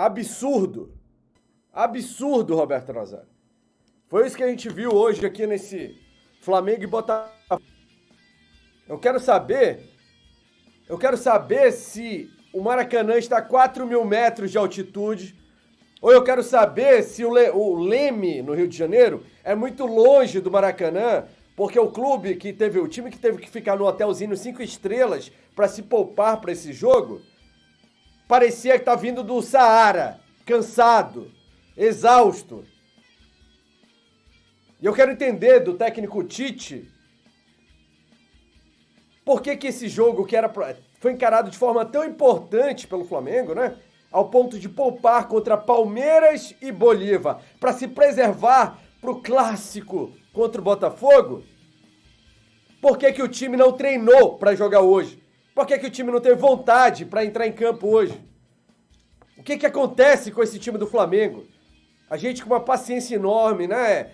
absurdo. Absurdo, Roberto Nazário. Foi isso que a gente viu hoje aqui nesse Flamengo e Botafogo. Eu quero saber se o Maracanã está a 4.000 metros de altitude, ou eu quero saber se o Leme, no Rio de Janeiro, é muito longe do Maracanã, porque o time que teve que ficar no hotelzinho 5 estrelas para se poupar para esse jogo, parecia que tá vindo do Saara, cansado, exausto. E eu quero entender do técnico Tite por que esse jogo foi encarado de forma tão importante pelo Flamengo, né? Ao ponto de poupar contra Palmeiras e Bolívar para se preservar para o clássico contra o Botafogo. Por que o time não treinou para jogar hoje? Por que o time não teve vontade para entrar em campo hoje? O que acontece com esse time do Flamengo? A gente com uma paciência enorme, né?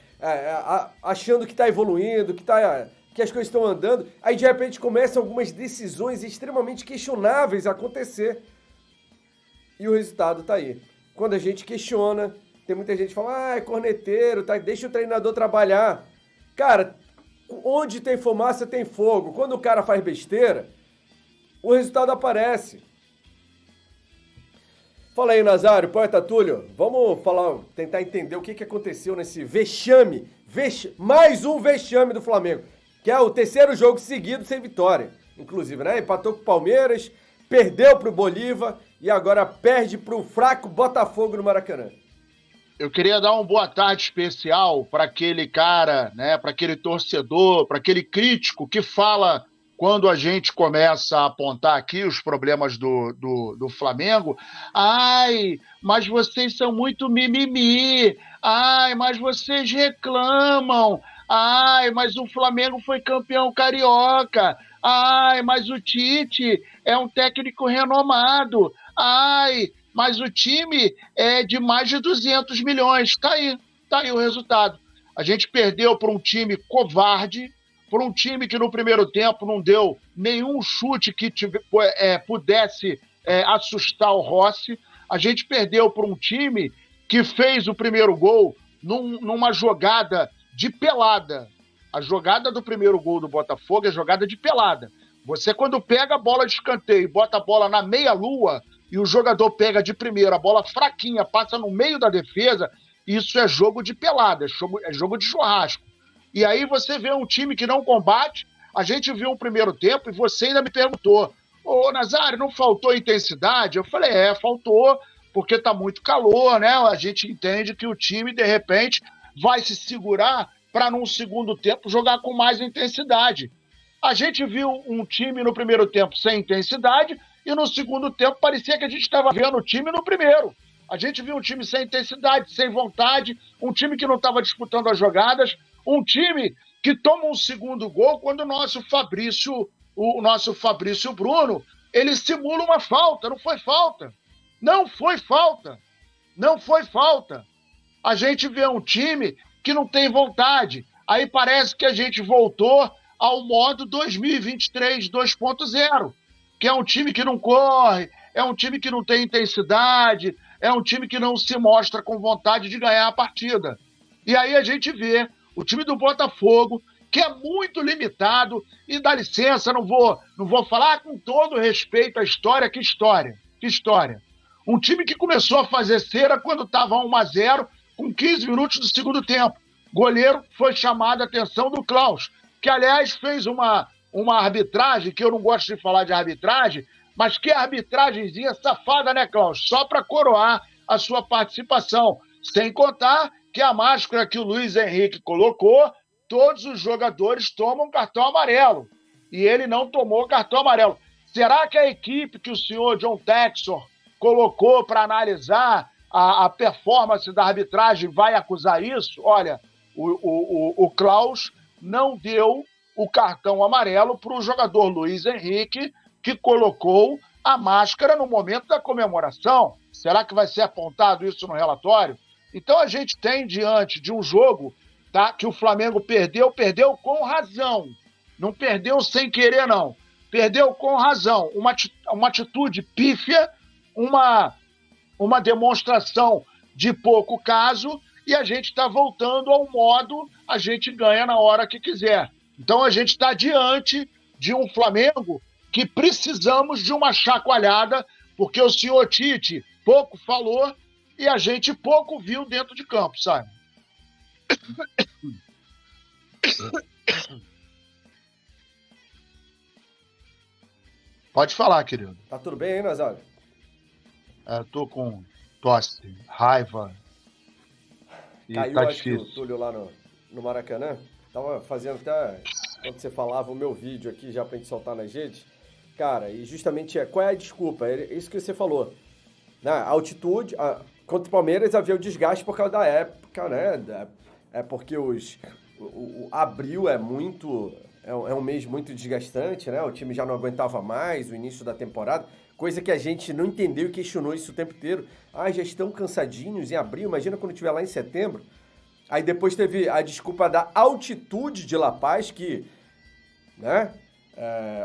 Achando que está evoluindo, que as coisas estão andando. Aí, de repente, começam algumas decisões extremamente questionáveis a acontecer. E o resultado tá aí. Quando a gente questiona, tem muita gente que fala, é corneteiro, tá? Deixa o treinador trabalhar. Cara, onde tem fumaça tem fogo. Quando o cara faz besteira, o resultado aparece. Fala aí, Nazário, poeta Túlio. Vamos tentar entender o que aconteceu nesse vexame. Mais um vexame do Flamengo. Que é o terceiro jogo seguido sem vitória. Inclusive, né? Empatou com o Palmeiras, perdeu pro Bolívar e agora perde pro fraco Botafogo no Maracanã. Eu queria dar uma boa tarde especial para aquele cara, né? Para aquele torcedor, para aquele crítico que fala quando a gente começa a apontar aqui os problemas do Flamengo. Ai, mas vocês são muito mimimi. Ai, mas vocês reclamam. Ai, mas o Flamengo foi campeão carioca. Ai, mas o Tite é um técnico renomado. Ai, mas o time é de mais de 200 milhões. Tá aí o resultado. A gente perdeu para um time covarde, por um time que no primeiro tempo não deu nenhum chute que pudesse assustar o Rossi. A gente perdeu por um time que fez o primeiro gol numa jogada de pelada. A jogada do primeiro gol do Botafogo é jogada de pelada. Você, quando pega a bola de escanteio e bota a bola na meia-lua e o jogador pega de primeira, a bola fraquinha, passa no meio da defesa, isso é jogo de pelada, é jogo de churrasco. E aí você vê um time que não combate. A gente viu o primeiro tempo e você ainda me perguntou, ô Nazário, não faltou intensidade? Eu falei, faltou, porque tá muito calor, né? A gente entende que o time, de repente, vai se segurar para num segundo tempo jogar com mais intensidade. A gente viu um time no primeiro tempo sem intensidade e no segundo tempo parecia que a gente estava vendo o time no primeiro. A gente viu um time sem intensidade, sem vontade, um time que não estava disputando as jogadas, um time que toma um segundo gol quando o nosso Fabrício Bruno, ele simula uma falta. Não foi falta. Não foi falta. Não foi falta. A gente vê um time que não tem vontade. Aí parece que a gente voltou ao modo 2023 2.0, que é um time que não corre, é um time que não tem intensidade, é um time que não se mostra com vontade de ganhar a partida. E aí a gente vê o time do Botafogo, que é muito limitado, e dá licença, não vou falar com todo respeito à história, que história. Um time que começou a fazer cera quando estava 1-0, com 15 minutos do segundo tempo. Goleiro foi chamado a atenção do Klaus, que aliás fez uma arbitragem, que eu não gosto de falar de arbitragem, mas que arbitragemzinha safada, né, Klaus? Só para coroar a sua participação. Sem contar que a máscara que o Luiz Henrique colocou, todos os jogadores tomam cartão amarelo. E ele não tomou cartão amarelo. Será que a equipe que o senhor John Textor colocou para analisar a performance da arbitragem vai acusar isso? Olha, o Klaus não deu o cartão amarelo para o jogador Luiz Henrique, que colocou a máscara no momento da comemoração. Será que vai ser apontado isso no relatório? Então a gente tem diante de um jogo, tá, que o Flamengo perdeu com razão. Não perdeu sem querer, não. Perdeu com razão. Uma atitude pífia, uma uma demonstração de pouco caso e a gente está voltando ao modo a gente ganha na hora que quiser. Então a gente está diante de um Flamengo que precisamos de uma chacoalhada, porque o senhor Tite pouco falou e a gente pouco viu dentro de campo, sabe? Pode falar, querido. Tá tudo bem aí, Nazário? Tô com tosse, raiva. E Caiu, tá acho que o difícil. Túlio lá no Maracanã. Tava fazendo até, quando você falava, o meu vídeo aqui já pra gente soltar nas redes. Cara, e justamente qual é a desculpa? É isso que você falou. Na altitude, contra o Palmeiras havia o desgaste por causa da época, né? É porque o abril é muito. É um mês muito desgastante, né? O time já não aguentava mais o início da temporada, coisa que a gente não entendeu e questionou isso o tempo inteiro. Já estão cansadinhos em abril, imagina quando estiver lá em setembro. Aí depois teve a desculpa da altitude de La Paz, que, né?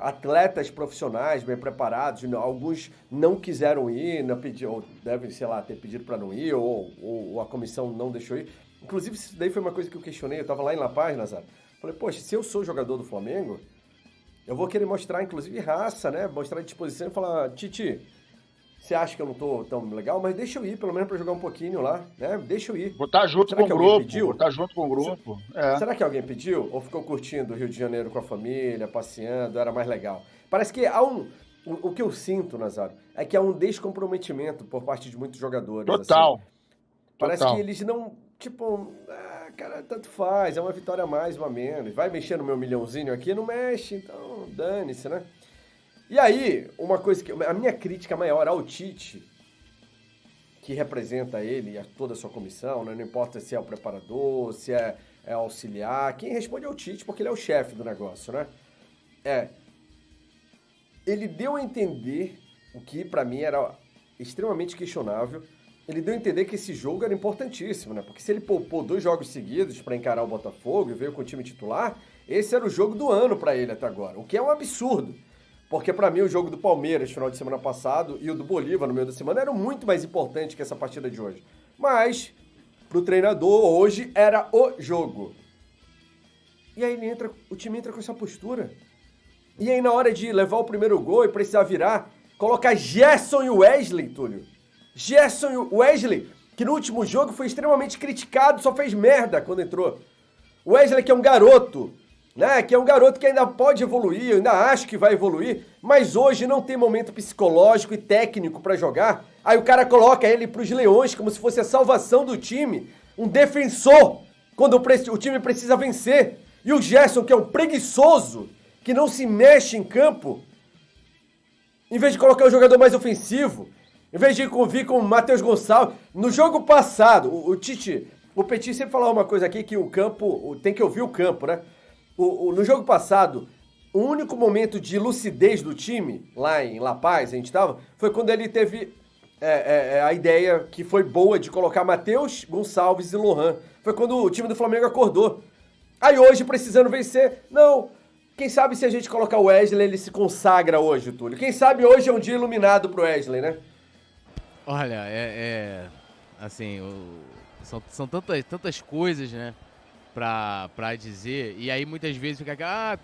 Atletas profissionais bem preparados, alguns não quiseram ir, não pediram, ou devem, sei lá, ter pedido para não ir, ou a comissão não deixou ir. Inclusive, isso daí foi uma coisa que eu questionei, eu tava lá em La Paz, Nazário. Falei, poxa, se eu sou jogador do Flamengo, eu vou querer mostrar, inclusive, raça, né? Mostrar disposição e falar, Tite, você acha que eu não tô tão legal? Mas deixa eu ir, pelo menos pra jogar um pouquinho lá, né? Deixa eu ir. Vou estar junto com o grupo. Será que alguém pediu? Ou ficou curtindo o Rio de Janeiro com a família, passeando, era mais legal? Parece que há o que eu sinto, Nazário, é que há um descomprometimento por parte de muitos jogadores. Total. Assim. Parece que eles não, tipo, cara, tanto faz, é uma vitória a mais, uma a menos. Vai mexer no meu milhãozinho aqui? Não mexe, então dane-se, né? E aí, uma coisa que... A minha crítica maior ao Tite, que representa ele e toda a sua comissão, né? Não importa se é o preparador, se é auxiliar, quem responde é o Tite, porque ele é o chefe do negócio, né? Ele deu a entender, o que pra mim era extremamente questionável, ele deu a entender que esse jogo era importantíssimo, né? Porque se ele poupou 2 jogos seguidos pra encarar o Botafogo e veio com o time titular, esse era o jogo do ano pra ele até agora, o que é um absurdo. Porque pra mim o jogo do Palmeiras, final de semana passado, e o do Bolívar no meio da semana eram muito mais importantes que essa partida de hoje. Mas, pro treinador, hoje era o jogo. E aí o time entra com essa postura. E aí na hora de levar o primeiro gol e precisar virar, colocar Gerson e Wesley, Túlio. Gerson e Wesley, que no último jogo foi extremamente criticado, só fez merda quando entrou. Wesley que é um garoto, né? Que é um garoto que ainda pode evoluir, eu ainda acho que vai evoluir, mas hoje não tem momento psicológico e técnico pra jogar. Aí o cara coloca ele pros leões como se fosse a salvação do time, um defensor, quando o time precisa vencer. E o Gerson, que é um preguiçoso, que não se mexe em campo, em vez de colocar o jogador mais ofensivo, em vez de vir com o Matheus Gonçalves. No jogo passado, o Petit sempre falava uma coisa aqui, que o campo, tem que ouvir o campo, né? No jogo passado, o único momento de lucidez do time, lá em La Paz, a gente tava, foi quando ele teve a ideia, que foi boa, de colocar Matheus Gonçalves e Lohan. Foi quando o time do Flamengo acordou. Aí hoje, precisando vencer, não. Quem sabe se a gente colocar o Wesley, ele se consagra hoje, Túlio. Quem sabe hoje é um dia iluminado pro Wesley, né? Olha, assim, são tantas coisas, né? Pra dizer, e aí muitas vezes fica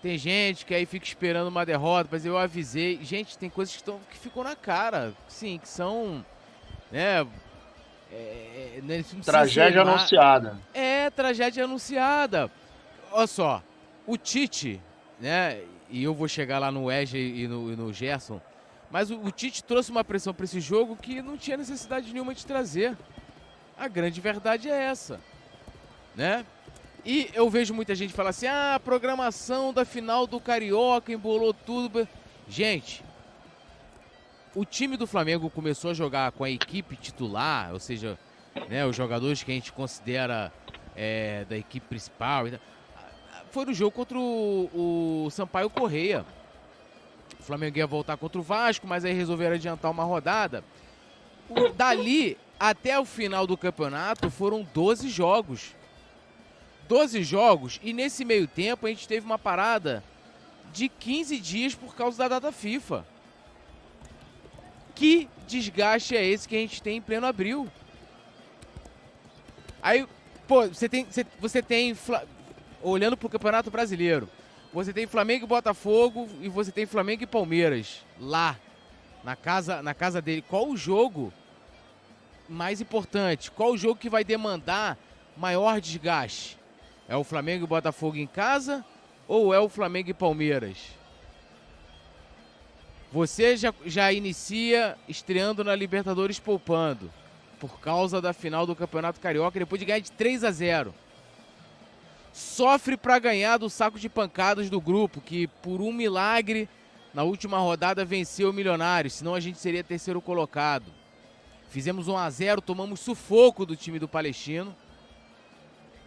tem gente que aí fica esperando uma derrota, mas eu avisei. Gente, tem coisas que ficam na cara, sim, que são, né? Tragédia anunciada. Tragédia anunciada. Olha só, o Tite, né? E eu vou chegar lá no Wesley e no Gerson, mas o Tite trouxe uma pressão para esse jogo que não tinha necessidade nenhuma de trazer. A grande verdade é essa, né? E eu vejo muita gente falar assim, a programação da final do Carioca embolou tudo. Gente, o time do Flamengo começou a jogar com a equipe titular, ou seja, né, os jogadores que a gente considera da equipe principal. Foi no jogo contra o Sampaio Corrêa. O Flamengo ia voltar contra o Vasco, mas aí resolveram adiantar uma rodada. Dali até o final do campeonato foram 12 jogos. 12 jogos, e nesse meio tempo a gente teve uma parada de 15 dias por causa da data FIFA. Que desgaste é esse que a gente tem em pleno abril? Aí, pô, você tem olhando pro Campeonato Brasileiro, você tem Flamengo e Botafogo e você tem Flamengo e Palmeiras lá, na casa dele. Qual o jogo mais importante? Qual o jogo que vai demandar maior desgaste? É o Flamengo e Botafogo em casa ou é o Flamengo e Palmeiras? Você já inicia estreando na Libertadores poupando por causa da final do Campeonato Carioca, depois de ganhar de 3-0. Sofre para ganhar do saco de pancadas do grupo, que por um milagre na última rodada venceu o Milionários, senão a gente seria terceiro colocado. Fizemos 1-0, tomamos sufoco do time do Palestino,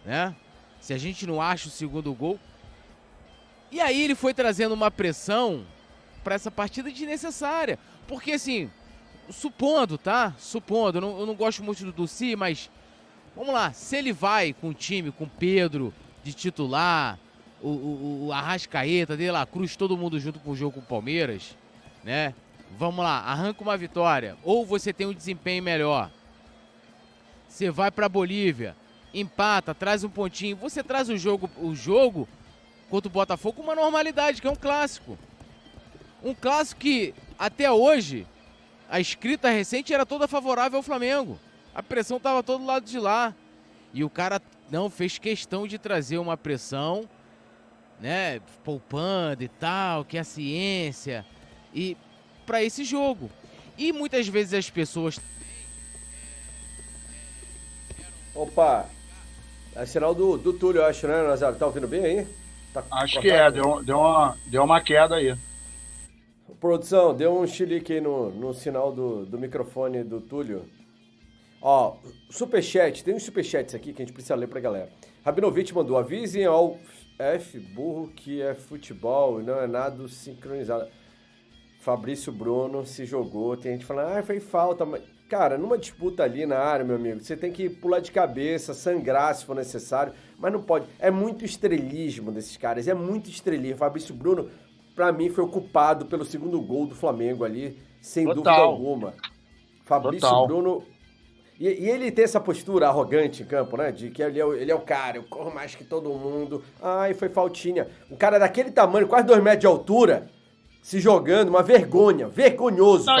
né? Se a gente não acha o segundo gol. E aí ele foi trazendo uma pressão para essa partida desnecessária. Porque assim, supondo, tá? Supondo, eu não gosto muito do Dulci, mas vamos lá, se ele vai com o time, com Pedro de titular, o Arrascaeta, De La Cruz, todo mundo junto pro jogo com o Palmeiras, né? Vamos lá, arranca uma vitória. Ou você tem um desempenho melhor. Você vai pra Bolívia, empata, traz um pontinho. Você traz o jogo contra o Botafogo com uma normalidade, que é um clássico. Um clássico que, até hoje, a escrita recente era toda favorável ao Flamengo. A pressão estava todo lado de lá. E o cara não fez questão de trazer uma pressão, né, poupando e tal, que é a ciência, e para esse jogo. E muitas vezes as pessoas... Opa, é sinal do Túlio, eu acho, né, Nazário? Tá ouvindo bem aí? Tá Acho cortado? que é, deu uma queda aí. Produção, deu um chilique aí no sinal do microfone do Túlio. Ó, superchat, tem uns superchats aqui que a gente precisa ler pra galera. Rabinovich mandou, avisem ao burro que é futebol e não é nada sincronizado. Fabrício Bruno se jogou, tem gente falando, foi falta, mas... Cara, numa disputa ali na área, meu amigo, você tem que pular de cabeça, sangrar se for necessário, mas não pode. É muito estrelismo desses caras, é muito estrelismo. Fabrício Bruno, pra mim, foi o culpado pelo segundo gol do Flamengo ali, sem dúvida alguma. Fabrício Bruno... E ele tem essa postura arrogante em campo, né? De que ele é o cara, eu corro mais que todo mundo. Ai, foi faltinha. Um cara daquele tamanho, quase 2 metros de altura, se jogando, uma vergonha, vergonhoso. Não,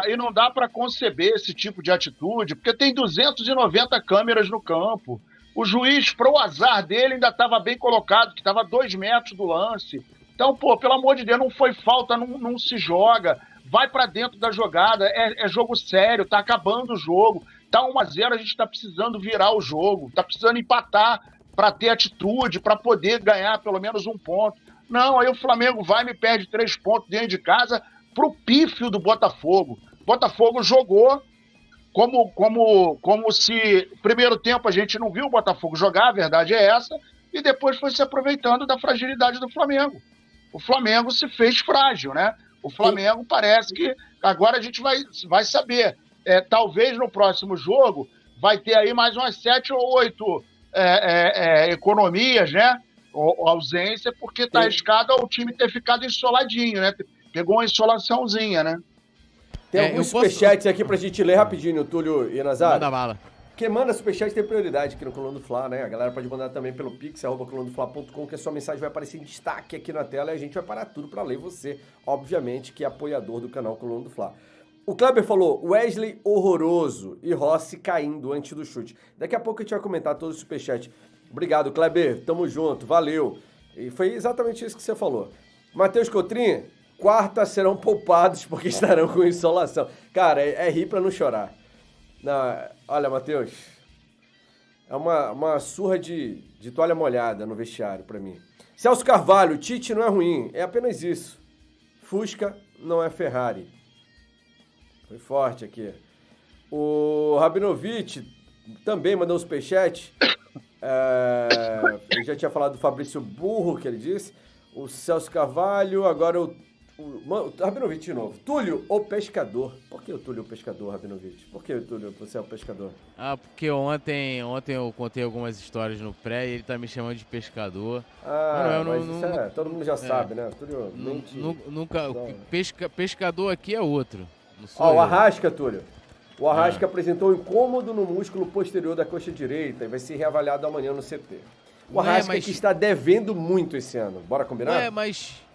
e não dá para conceber esse tipo de atitude, porque tem 290 câmeras no campo. O juiz, pro azar dele, ainda estava bem colocado, que estava a 2 metros do lance. Então, pô, pelo amor de Deus, não foi falta, não se joga. Vai para dentro da jogada, é jogo sério, tá acabando o jogo. Tá 1-0, a gente tá precisando virar o jogo, tá precisando empatar para ter atitude, para poder ganhar pelo menos 1 ponto. Não, aí o Flamengo vai e me perde 3 pontos dentro de casa pro pífio do Botafogo. Botafogo jogou como se primeiro tempo a gente não viu o Botafogo jogar, a verdade é essa, e depois foi se aproveitando da fragilidade do Flamengo. O Flamengo se fez frágil, né? O Flamengo parece que agora a gente vai saber. Talvez no próximo jogo vai ter aí mais umas 7 ou 8 economias, né? Ou ausência, porque tá arriscado o time ter ficado ensoladinho, né? Pegou uma insolaçãozinha, né? Tem alguns superchats aqui pra gente ler rapidinho, Túlio e Nazário. Manda bala. Quem manda superchat tem prioridade aqui no Coluna do Fla, né? A galera pode mandar também pelo pix, colunadofla.com, que a sua mensagem vai aparecer em destaque aqui na tela e a gente vai parar tudo pra ler você, obviamente, que é apoiador do canal Coluna do Fla. O Kleber falou, Wesley horroroso e Rossi caindo antes do chute. Daqui a pouco a gente vai comentar todo o superchat. Obrigado, Kleber. Tamo junto. Valeu. E foi exatamente isso que você falou. Matheus Cotrim, quarta serão poupados porque estarão com insolação. Cara, é rir pra não chorar. Não, olha, Matheus, é uma surra de toalha molhada no vestiário pra mim. Celso Carvalho, Tite não é ruim, é apenas isso. Fusca não é Ferrari. Foi forte aqui. O Rabinovich também mandou um superchat. Ele já tinha falado do Fabrício Burro, que ele disse. O Celso Carvalho, agora o Rabinovich de novo. Túlio, o pescador. Por que o Túlio, o pescador, Rabinovich? Por que o Túlio, você é o pescador? Porque ontem eu contei algumas histórias no pré e ele tá me chamando de pescador. Todo mundo já sabe, né? Túlio Nunca. Pescador aqui é outro. Não sou Ó, o eu. Arrasca, Túlio. O Arrasca apresentou um incômodo no músculo posterior da coxa direita e vai ser reavaliado amanhã no CT. O Arrasca que está devendo muito esse ano. Bora combinar? Ué,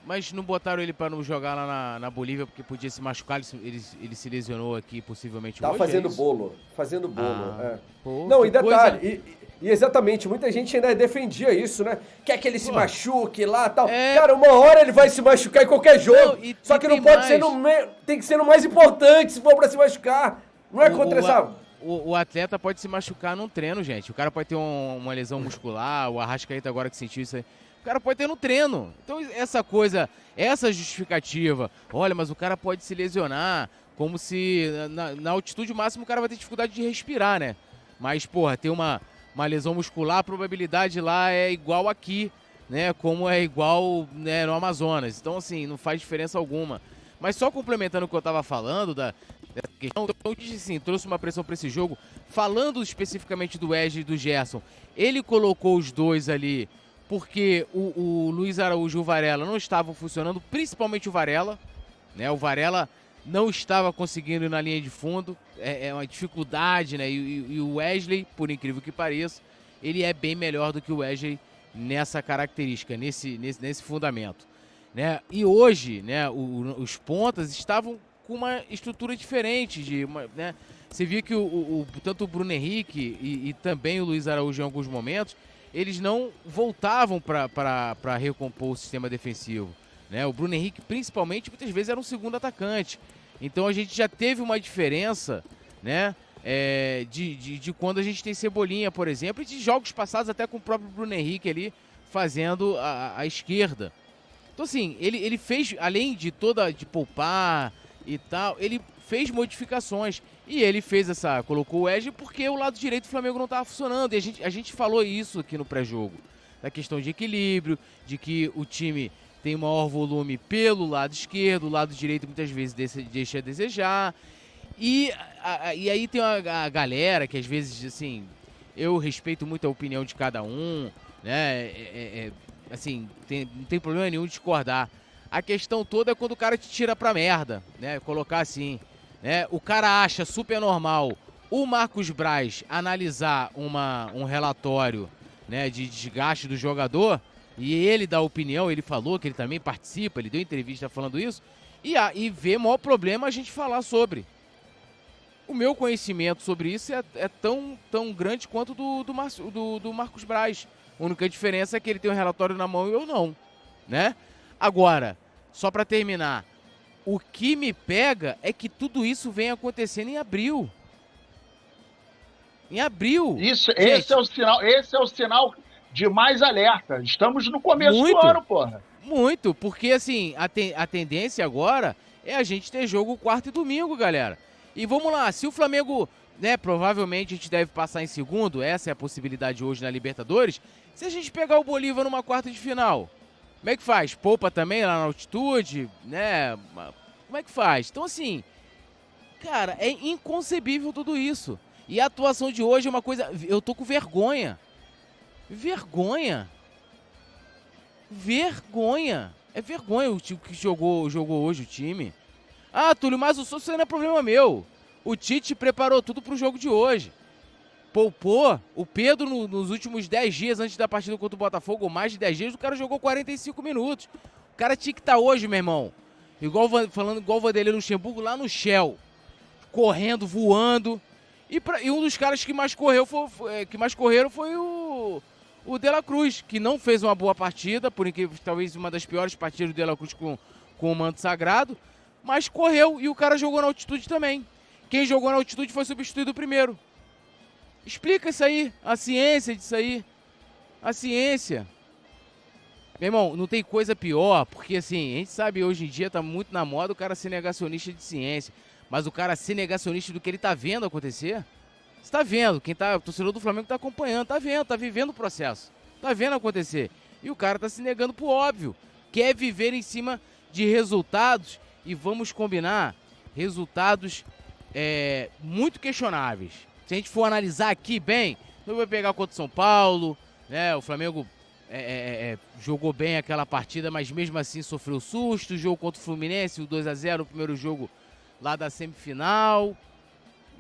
mas não botaram ele pra não jogar lá na Bolívia porque podia se machucar, ele se lesionou aqui possivelmente Tá hoje, fazendo é isso? bolo. Fazendo bolo, é. Pô, Não, que e detalhe, coisa. e exatamente, muita gente ainda defendia isso, né? Quer que ele se machuque lá e tal. É. Cara, uma hora ele vai se machucar em qualquer jogo. Não, e- só e que não tem pode mais. ser tem que ser no mais importante se for pra se machucar. Não é contra essa... O atleta pode se machucar num treino, gente. O cara pode ter uma lesão muscular, o Arrascaeta agora que sentiu isso aí. O cara pode ter no treino. Então essa justificativa, olha, mas o cara pode se lesionar, como se na altitude máxima o cara vai ter dificuldade de respirar, né? Mas, porra, ter uma lesão muscular, a probabilidade lá é igual aqui, né? Como é igual, né, no Amazonas. Então, assim, não faz diferença alguma. Mas só complementando o que eu tava falando dessa questão, então, assim, trouxe uma pressão para esse jogo. Falando especificamente do Wesley e do Gerson, ele colocou os dois ali porque o Luiz Araújo e o Varela não estavam funcionando, principalmente o Varela, né? O Varela não estava conseguindo ir na linha de fundo, é uma dificuldade, né? E o Wesley, por incrível que pareça, ele é bem melhor do que o Wesley nessa característica, nesse fundamento, né? E hoje, né, os pontas estavam com uma estrutura diferente, né? Você via que tanto o Bruno Henrique e também o Luiz Araújo em alguns momentos, eles não voltavam para recompor o sistema defensivo, né? O Bruno Henrique, principalmente, muitas vezes era um segundo atacante. Então a gente já teve uma diferença, né? De quando a gente tem Cebolinha, por exemplo, e de jogos passados até com o próprio Bruno Henrique ali fazendo a esquerda. Então, assim, ele fez, além de poupar e tal, ele fez modificações. E ele colocou o Wesley porque o lado direito do Flamengo não estava funcionando. E a gente falou isso aqui no pré-jogo. Da questão de equilíbrio, de que o time tem maior volume pelo lado esquerdo, o lado direito muitas vezes deixa a desejar. E aí tem a galera que às vezes, assim, eu respeito muito a opinião de cada um, né? Assim, não tem problema nenhum discordar. A questão toda é quando o cara te tira pra merda, né? Colocar assim, né? O cara acha super normal o Marcos Braz analisar um relatório, né, de desgaste do jogador, e ele dá opinião, ele falou que ele também participa, ele deu entrevista falando isso, e vê maior problema a gente falar sobre. O meu conhecimento sobre isso é tão grande quanto do Marcos Braz. A única diferença é que ele tem um relatório na mão e eu não, né? Agora, só para terminar, o que me pega é que tudo isso vem acontecendo em abril. Em abril. Esse é o sinal de mais alerta. Estamos no começo do ano, porra. Muito, porque assim, a tendência agora é a gente ter jogo quarta e domingo, galera. E vamos lá, se o Flamengo, né, provavelmente a gente deve passar em segundo, essa é a possibilidade hoje na Libertadores, se a gente pegar o Bolívar numa quarta de final, como é que faz? Poupa também lá na altitude, né? Como é que faz? Então assim, cara, é inconcebível tudo isso. E a atuação de hoje é uma coisa, eu tô com vergonha. Vergonha. É vergonha o time que jogou hoje o time. Ah, Túlio, mas o Souza não é problema meu. O Tite preparou tudo pro jogo de hoje. Poupou o Pedro nos últimos 10 dias antes da partida contra o Botafogo, ou mais de 10 dias, o cara jogou 45 minutos. O cara tinha que estar hoje, meu irmão. Falando igual o Vanderlei Luxemburgo lá no Shell. Correndo, voando. E um dos caras que mais correram foi o De La Cruz, que não fez uma boa partida, por incrível, talvez uma das piores partidas do De La Cruz com o manto sagrado, mas correu e o cara jogou na altitude também. Quem jogou na altitude foi substituído primeiro. Explica isso aí, a ciência disso aí. A ciência. Meu irmão, não tem coisa pior, porque assim, a gente sabe hoje em dia tá muito na moda o cara ser negacionista de ciência. Mas o cara ser negacionista do que ele tá vendo acontecer, você tá vendo, o torcedor do Flamengo tá acompanhando, tá vendo, tá vivendo o processo, tá vendo acontecer. E o cara tá se negando pro óbvio, quer viver em cima de resultados, e vamos combinar, resultados muito questionáveis. Se a gente for analisar aqui bem, não vai pegar contra o São Paulo, né, o Flamengo jogou bem aquela partida, mas mesmo assim sofreu susto, o jogo contra o Fluminense, o 2-0, o primeiro jogo, lá da semifinal.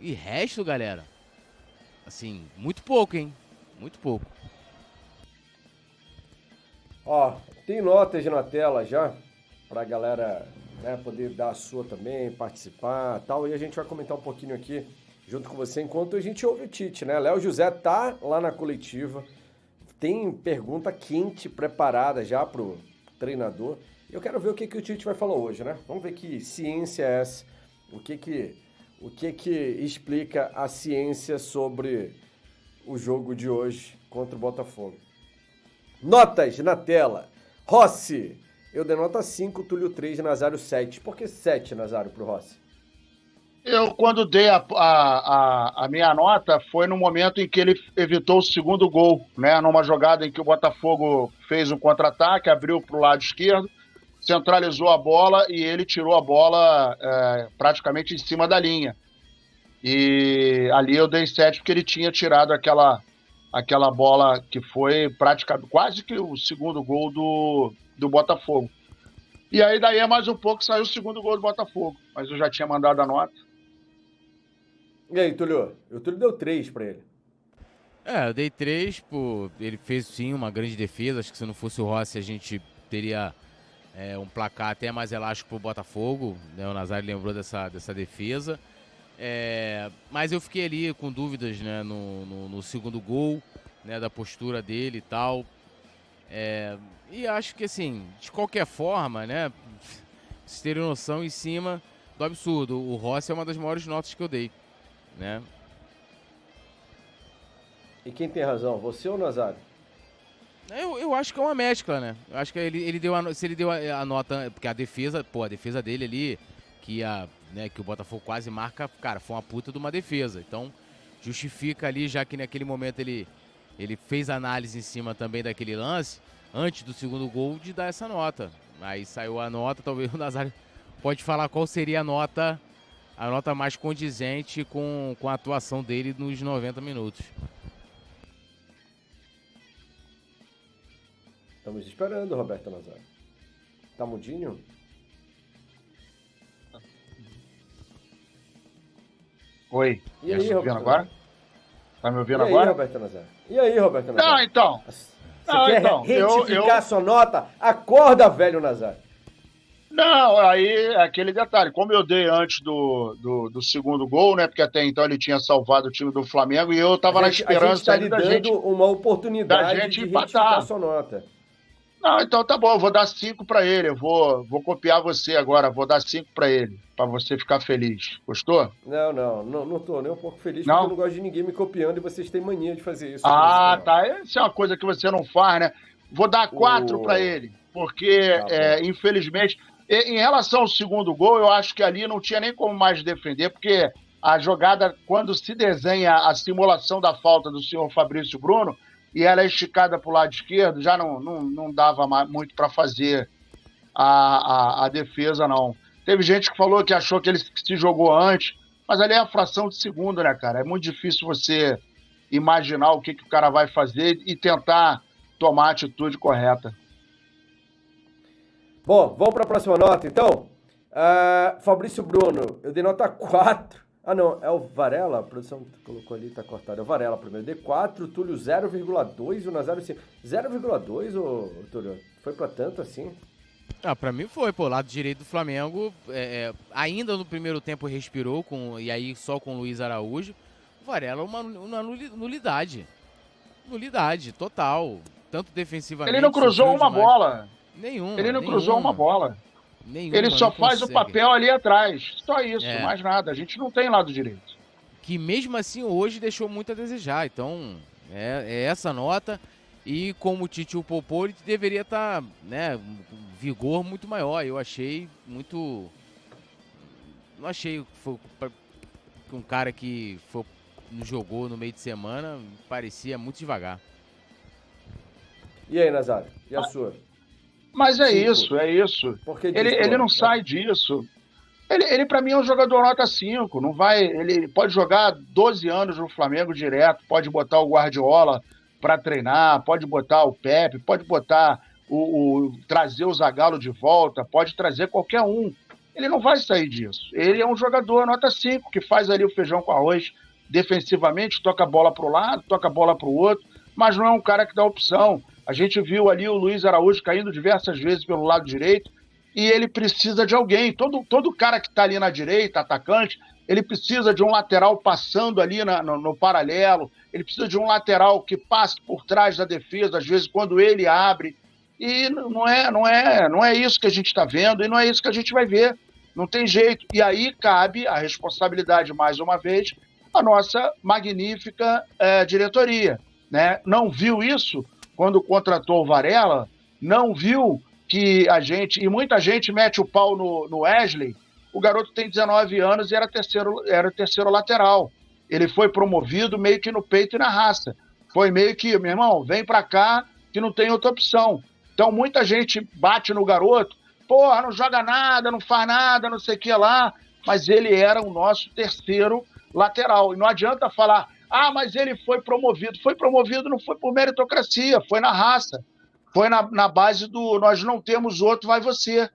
E resto, galera, assim, muito pouco, hein? Muito pouco. Ó, tem notas na tela já, pra galera, né, poder dar a sua também, participar e tal. E a gente vai comentar um pouquinho aqui junto com você enquanto a gente ouve o Tite, né? Léo José tá lá na coletiva, tem pergunta quente preparada já pro treinador. Eu quero ver o que o Tite vai falar hoje, né? Vamos ver que ciência é essa, o que explica a ciência sobre o jogo de hoje contra o Botafogo. Notas na tela. Rossi, eu dei nota 5, Túlio 3, Nazário 7. Por que 7, Nazário, pro Rossi? Eu, quando dei a minha nota, foi no momento em que ele evitou o segundo gol, né? Numa jogada em que o Botafogo fez um contra-ataque, abriu para o lado esquerdo, centralizou a bola e ele tirou a bola praticamente em cima da linha. E ali eu dei 7 porque ele tinha tirado aquela bola que foi praticamente quase que o segundo gol do Botafogo. E aí daí é mais um pouco saiu o segundo gol do Botafogo, mas eu já tinha mandado a nota. E aí, Túlio? O Túlio deu 3 pra ele. Eu dei 3, pô, ele fez sim uma grande defesa, acho que se não fosse o Rossi a gente teria um placar até mais elástico pro Botafogo, né? O Nazário lembrou dessa defesa. Mas eu fiquei ali com dúvidas, né, no segundo gol, né, da postura dele e tal. E acho que, assim, de qualquer forma, né, vocês terem noção em cima do absurdo. O Rossi é uma das maiores notas que eu dei, né? E quem tem razão, você ou o Nazário? Eu acho que é uma mescla, né? Eu acho que ele deu se ele deu a nota, porque a defesa dele ali, que o Botafogo quase marca, cara, foi uma puta de uma defesa. Então, justifica ali, já que naquele momento ele fez análise em cima também daquele lance, antes do segundo gol, de dar essa nota. Aí saiu a nota, talvez o Nazário pode falar qual seria a nota mais condizente com a atuação dele nos 90 minutos. Estamos esperando, Roberto Nazário. Tá mudinho? Oi. E aí, Tá me ouvindo agora? Tá me ouvindo agora? agora? E aí, Roberto Nazário? Não, então. Você quer retificar sua nota? Acorda, velho Nazário. Não, aí aquele detalhe, como eu dei antes do segundo gol, né? Porque até então ele tinha salvado o time do Flamengo e eu tava na esperança a gente tá lhe dando uma oportunidade de retificar sua nota. Não, então tá bom, eu vou dar 5 pra ele, eu vou copiar você agora, vou dar 5 pra ele, pra você ficar feliz. Gostou? Não tô nem um pouco feliz, não? Porque eu não gosto de ninguém me copiando e vocês têm mania de fazer isso. Ah, tá, isso é uma coisa que você não faz, né? Vou dar 4 pra ele, porque infelizmente... Em relação ao segundo gol, eu acho que ali não tinha nem como mais defender, porque a jogada, quando se desenha a simulação da falta do senhor Fabrício Bruno, e ela é esticada para o lado esquerdo, já não dava muito para fazer a defesa, não. Teve gente que falou que achou que ele se jogou antes, mas ali é a fração de segundo, né, cara? É muito difícil você imaginar o que o cara vai fazer e tentar tomar a atitude correta. Bom, vamos para a próxima nota, então. Fabrício Bruno, eu dei nota 4. Ah, não, é o Varela, a produção colocou ali, tá cortado. É o Varela primeiro. Eu dei 4, Túlio 0,2 e o Nazário 5. 0,2, ô Túlio? Foi pra tanto assim? Pra mim foi, pô, lado direito do Flamengo, ainda no primeiro tempo respirou, e aí só com o Luiz Araújo. O Varela é uma nulidade. Nulidade, total. Tanto defensivamente... Ele não cruzou uma bola. Nenhuma. Ele não cruzou uma bola. Nenhuma, ele só faz o papel ali atrás. Só isso, mais nada. A gente não tem lado direito. Que mesmo assim hoje deixou muito a desejar. Então, é essa nota. E como o Tite o poupou, ele deveria estar, né, com vigor muito maior. Eu achei muito... Não achei que foi um cara que jogou no meio de semana, parecia muito devagar. E aí, Nazário? E a sua? Mas é isso. Ele não sai disso. Ele para mim, é um jogador nota 5. Não vai, ele pode jogar 12 anos no Flamengo direto, pode botar o Guardiola para treinar, pode botar o Pepe, pode botar trazer o Zagallo de volta, pode trazer qualquer um. ele não vai sair disso. Ele é um jogador nota 5, que faz ali o feijão com arroz defensivamente, toca a bola para o lado, toca a bola para o outro, mas não é um cara que dá opção. A gente viu ali o Luiz Araújo caindo diversas vezes pelo lado direito, e ele precisa de alguém. Todo cara que está ali na direita, atacante, ele precisa de um lateral passando ali no paralelo, ele precisa de um lateral que passe por trás da defesa, às vezes quando ele abre, e não é isso que a gente está vendo, e não é isso que a gente vai ver, não tem jeito. E aí cabe a responsabilidade, mais uma vez, a nossa magnífica diretoria, né? Não viu isso quando contratou o Varela, não viu que e muita gente mete o pau no Wesley. O garoto tem 19 anos e era terceiro lateral. Ele foi promovido meio que no peito e na raça. Foi meio que, meu irmão, vem pra cá que não tem outra opção. Então muita gente bate no garoto, porra, não joga nada, não faz nada, não sei o que lá, mas ele era o nosso terceiro lateral. E não adianta falar, mas ele foi promovido. Foi promovido, não foi por meritocracia, foi na raça. Foi na base do nós não temos outro, vai você.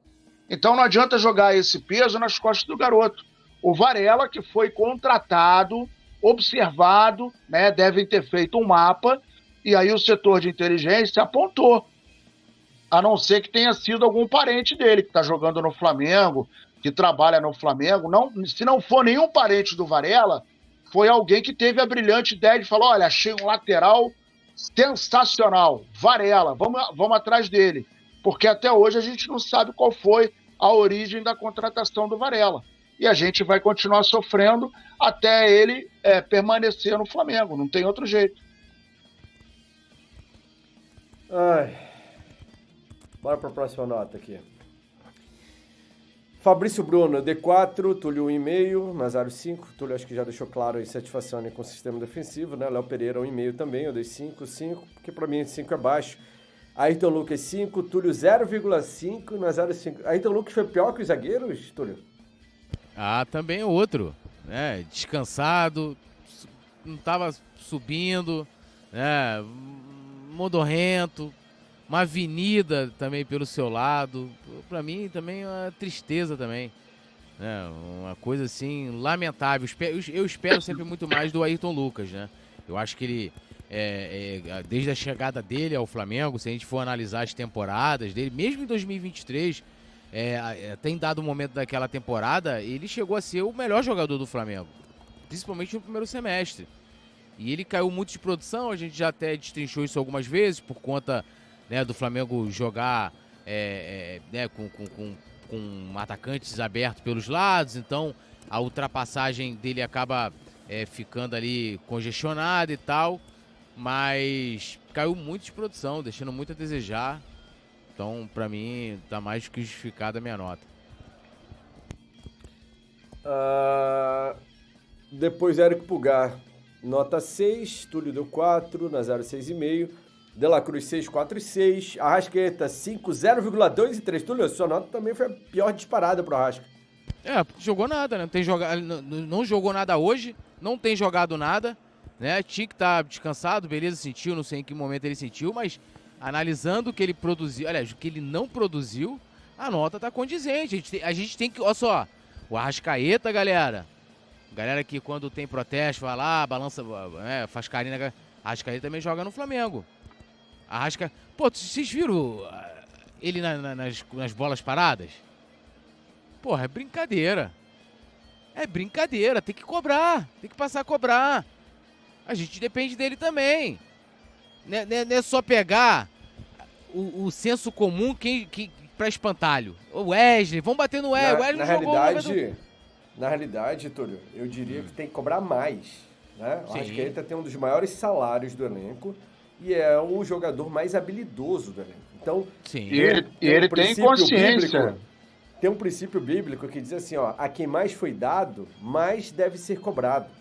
Então não adianta jogar esse peso nas costas do garoto. O Varela, que foi contratado, observado, né, devem ter feito um mapa, e aí o setor de inteligência apontou. A não ser que tenha sido algum parente dele que está jogando no Flamengo, que trabalha no Flamengo. Não, se não for nenhum parente do Varela, foi alguém que teve a brilhante ideia de falar, olha, achei um lateral sensacional, Varela, vamos atrás dele. Porque até hoje a gente não sabe qual foi a origem da contratação do Varela. E a gente vai continuar sofrendo até ele permanecer no Flamengo, não tem outro jeito. Bora para a próxima nota aqui. Fabrício Bruno, D4, Túlio 1,5, Nazário 5. Túlio acho que já deixou claro a insatisfação com o sistema defensivo, né? Léo Pereira 1,5 também, eu dei 5, porque para mim 5 é baixo. Ayrton Lucas 5, Túlio 0,5, Nazário 5. Ayrton Lucas foi pior que os zagueiros, Túlio? Também é outro, né? Descansado, não estava subindo, né? Modorrento. Uma avenida também pelo seu lado. Para mim também é uma tristeza também. Né? Uma coisa assim, lamentável. Eu espero sempre muito mais do Ayrton Lucas, né? Eu acho que ele, desde a chegada dele ao Flamengo, se a gente for analisar as temporadas dele, mesmo em 2023, tem dado um momento daquela temporada, ele chegou a ser o melhor jogador do Flamengo. Principalmente no primeiro semestre. E ele caiu muito de produção, a gente já até destrinchou isso algumas vezes, por conta... né, do Flamengo jogar com atacantes abertos pelos lados, então a ultrapassagem dele acaba ficando ali congestionada e tal, mas caiu muito de produção, deixando muito a desejar, então para mim tá mais que justificada a minha nota. Depois Érico Pulgar, nota 6, Túlio deu 4, Nazário 6,5, De La Cruz 6, 4 e 6. Arrascaeta 5, 0,2 e 3. Túlio, sua nota também foi a pior disparada pro Arrasca. Jogou nada, né? Não jogou nada hoje, não tem jogado nada, né? Tinha que estar descansado, beleza, sentiu, não sei em que momento ele sentiu, mas analisando o que ele produziu, aliás, o que ele não produziu, a nota tá condizente. A gente tem que, olha só, o Arrascaeta, galera que quando tem protesto, vai lá, balança, faz carinho, Arrascaeta também joga no Flamengo. Pô, vocês viram ele nas bolas paradas? Porra, é brincadeira. Tem que cobrar, tem que passar a cobrar. A gente depende dele também. Não é só pegar o senso comum pra espantalho. O Wesley, vamos bater no Wesley. Na realidade, Túlio, eu diria que tem que cobrar mais. Né? O Arrascaeta tem um dos maiores salários do elenco. E é o jogador mais habilidoso do elenco. Então, sim. Ele tem consciência. Tem um princípio bíblico que diz assim, a quem mais foi dado, mais deve ser cobrado.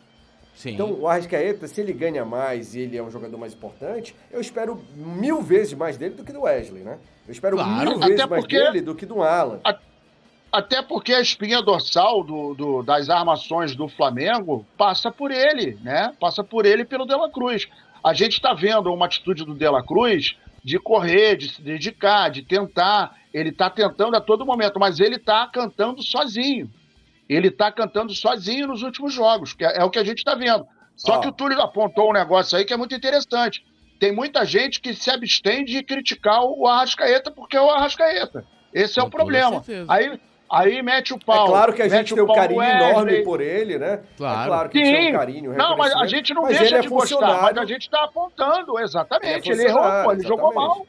Sim. Então, o Arrascaeta, se ele ganha mais e ele é um jogador mais importante, eu espero 1000 vezes mais dele do que do Wesley, né? Eu espero 1000 vezes mais dele do que do Alan. Até porque a espinha dorsal das armações do Flamengo passa por ele, né? Passa por ele e pelo De La Cruz. A gente está vendo uma atitude do De La Cruz de correr, de se dedicar, de tentar. Ele está tentando a todo momento, mas ele está cantando sozinho. Ele está cantando sozinho nos últimos jogos, que é o que a gente está vendo. Só que o Túlio apontou um negócio aí que é muito interessante. Tem muita gente que se abstém de criticar o Arrascaeta porque é o Arrascaeta. Esse é o problema. Aí mete o pau. É claro que a gente tem um carinho enorme por ele, né? Claro. É claro que a gente tem um carinho. Não, mas a gente não deixa de gostar, mas a gente está apontando, exatamente. Ele errou, ele jogou mal.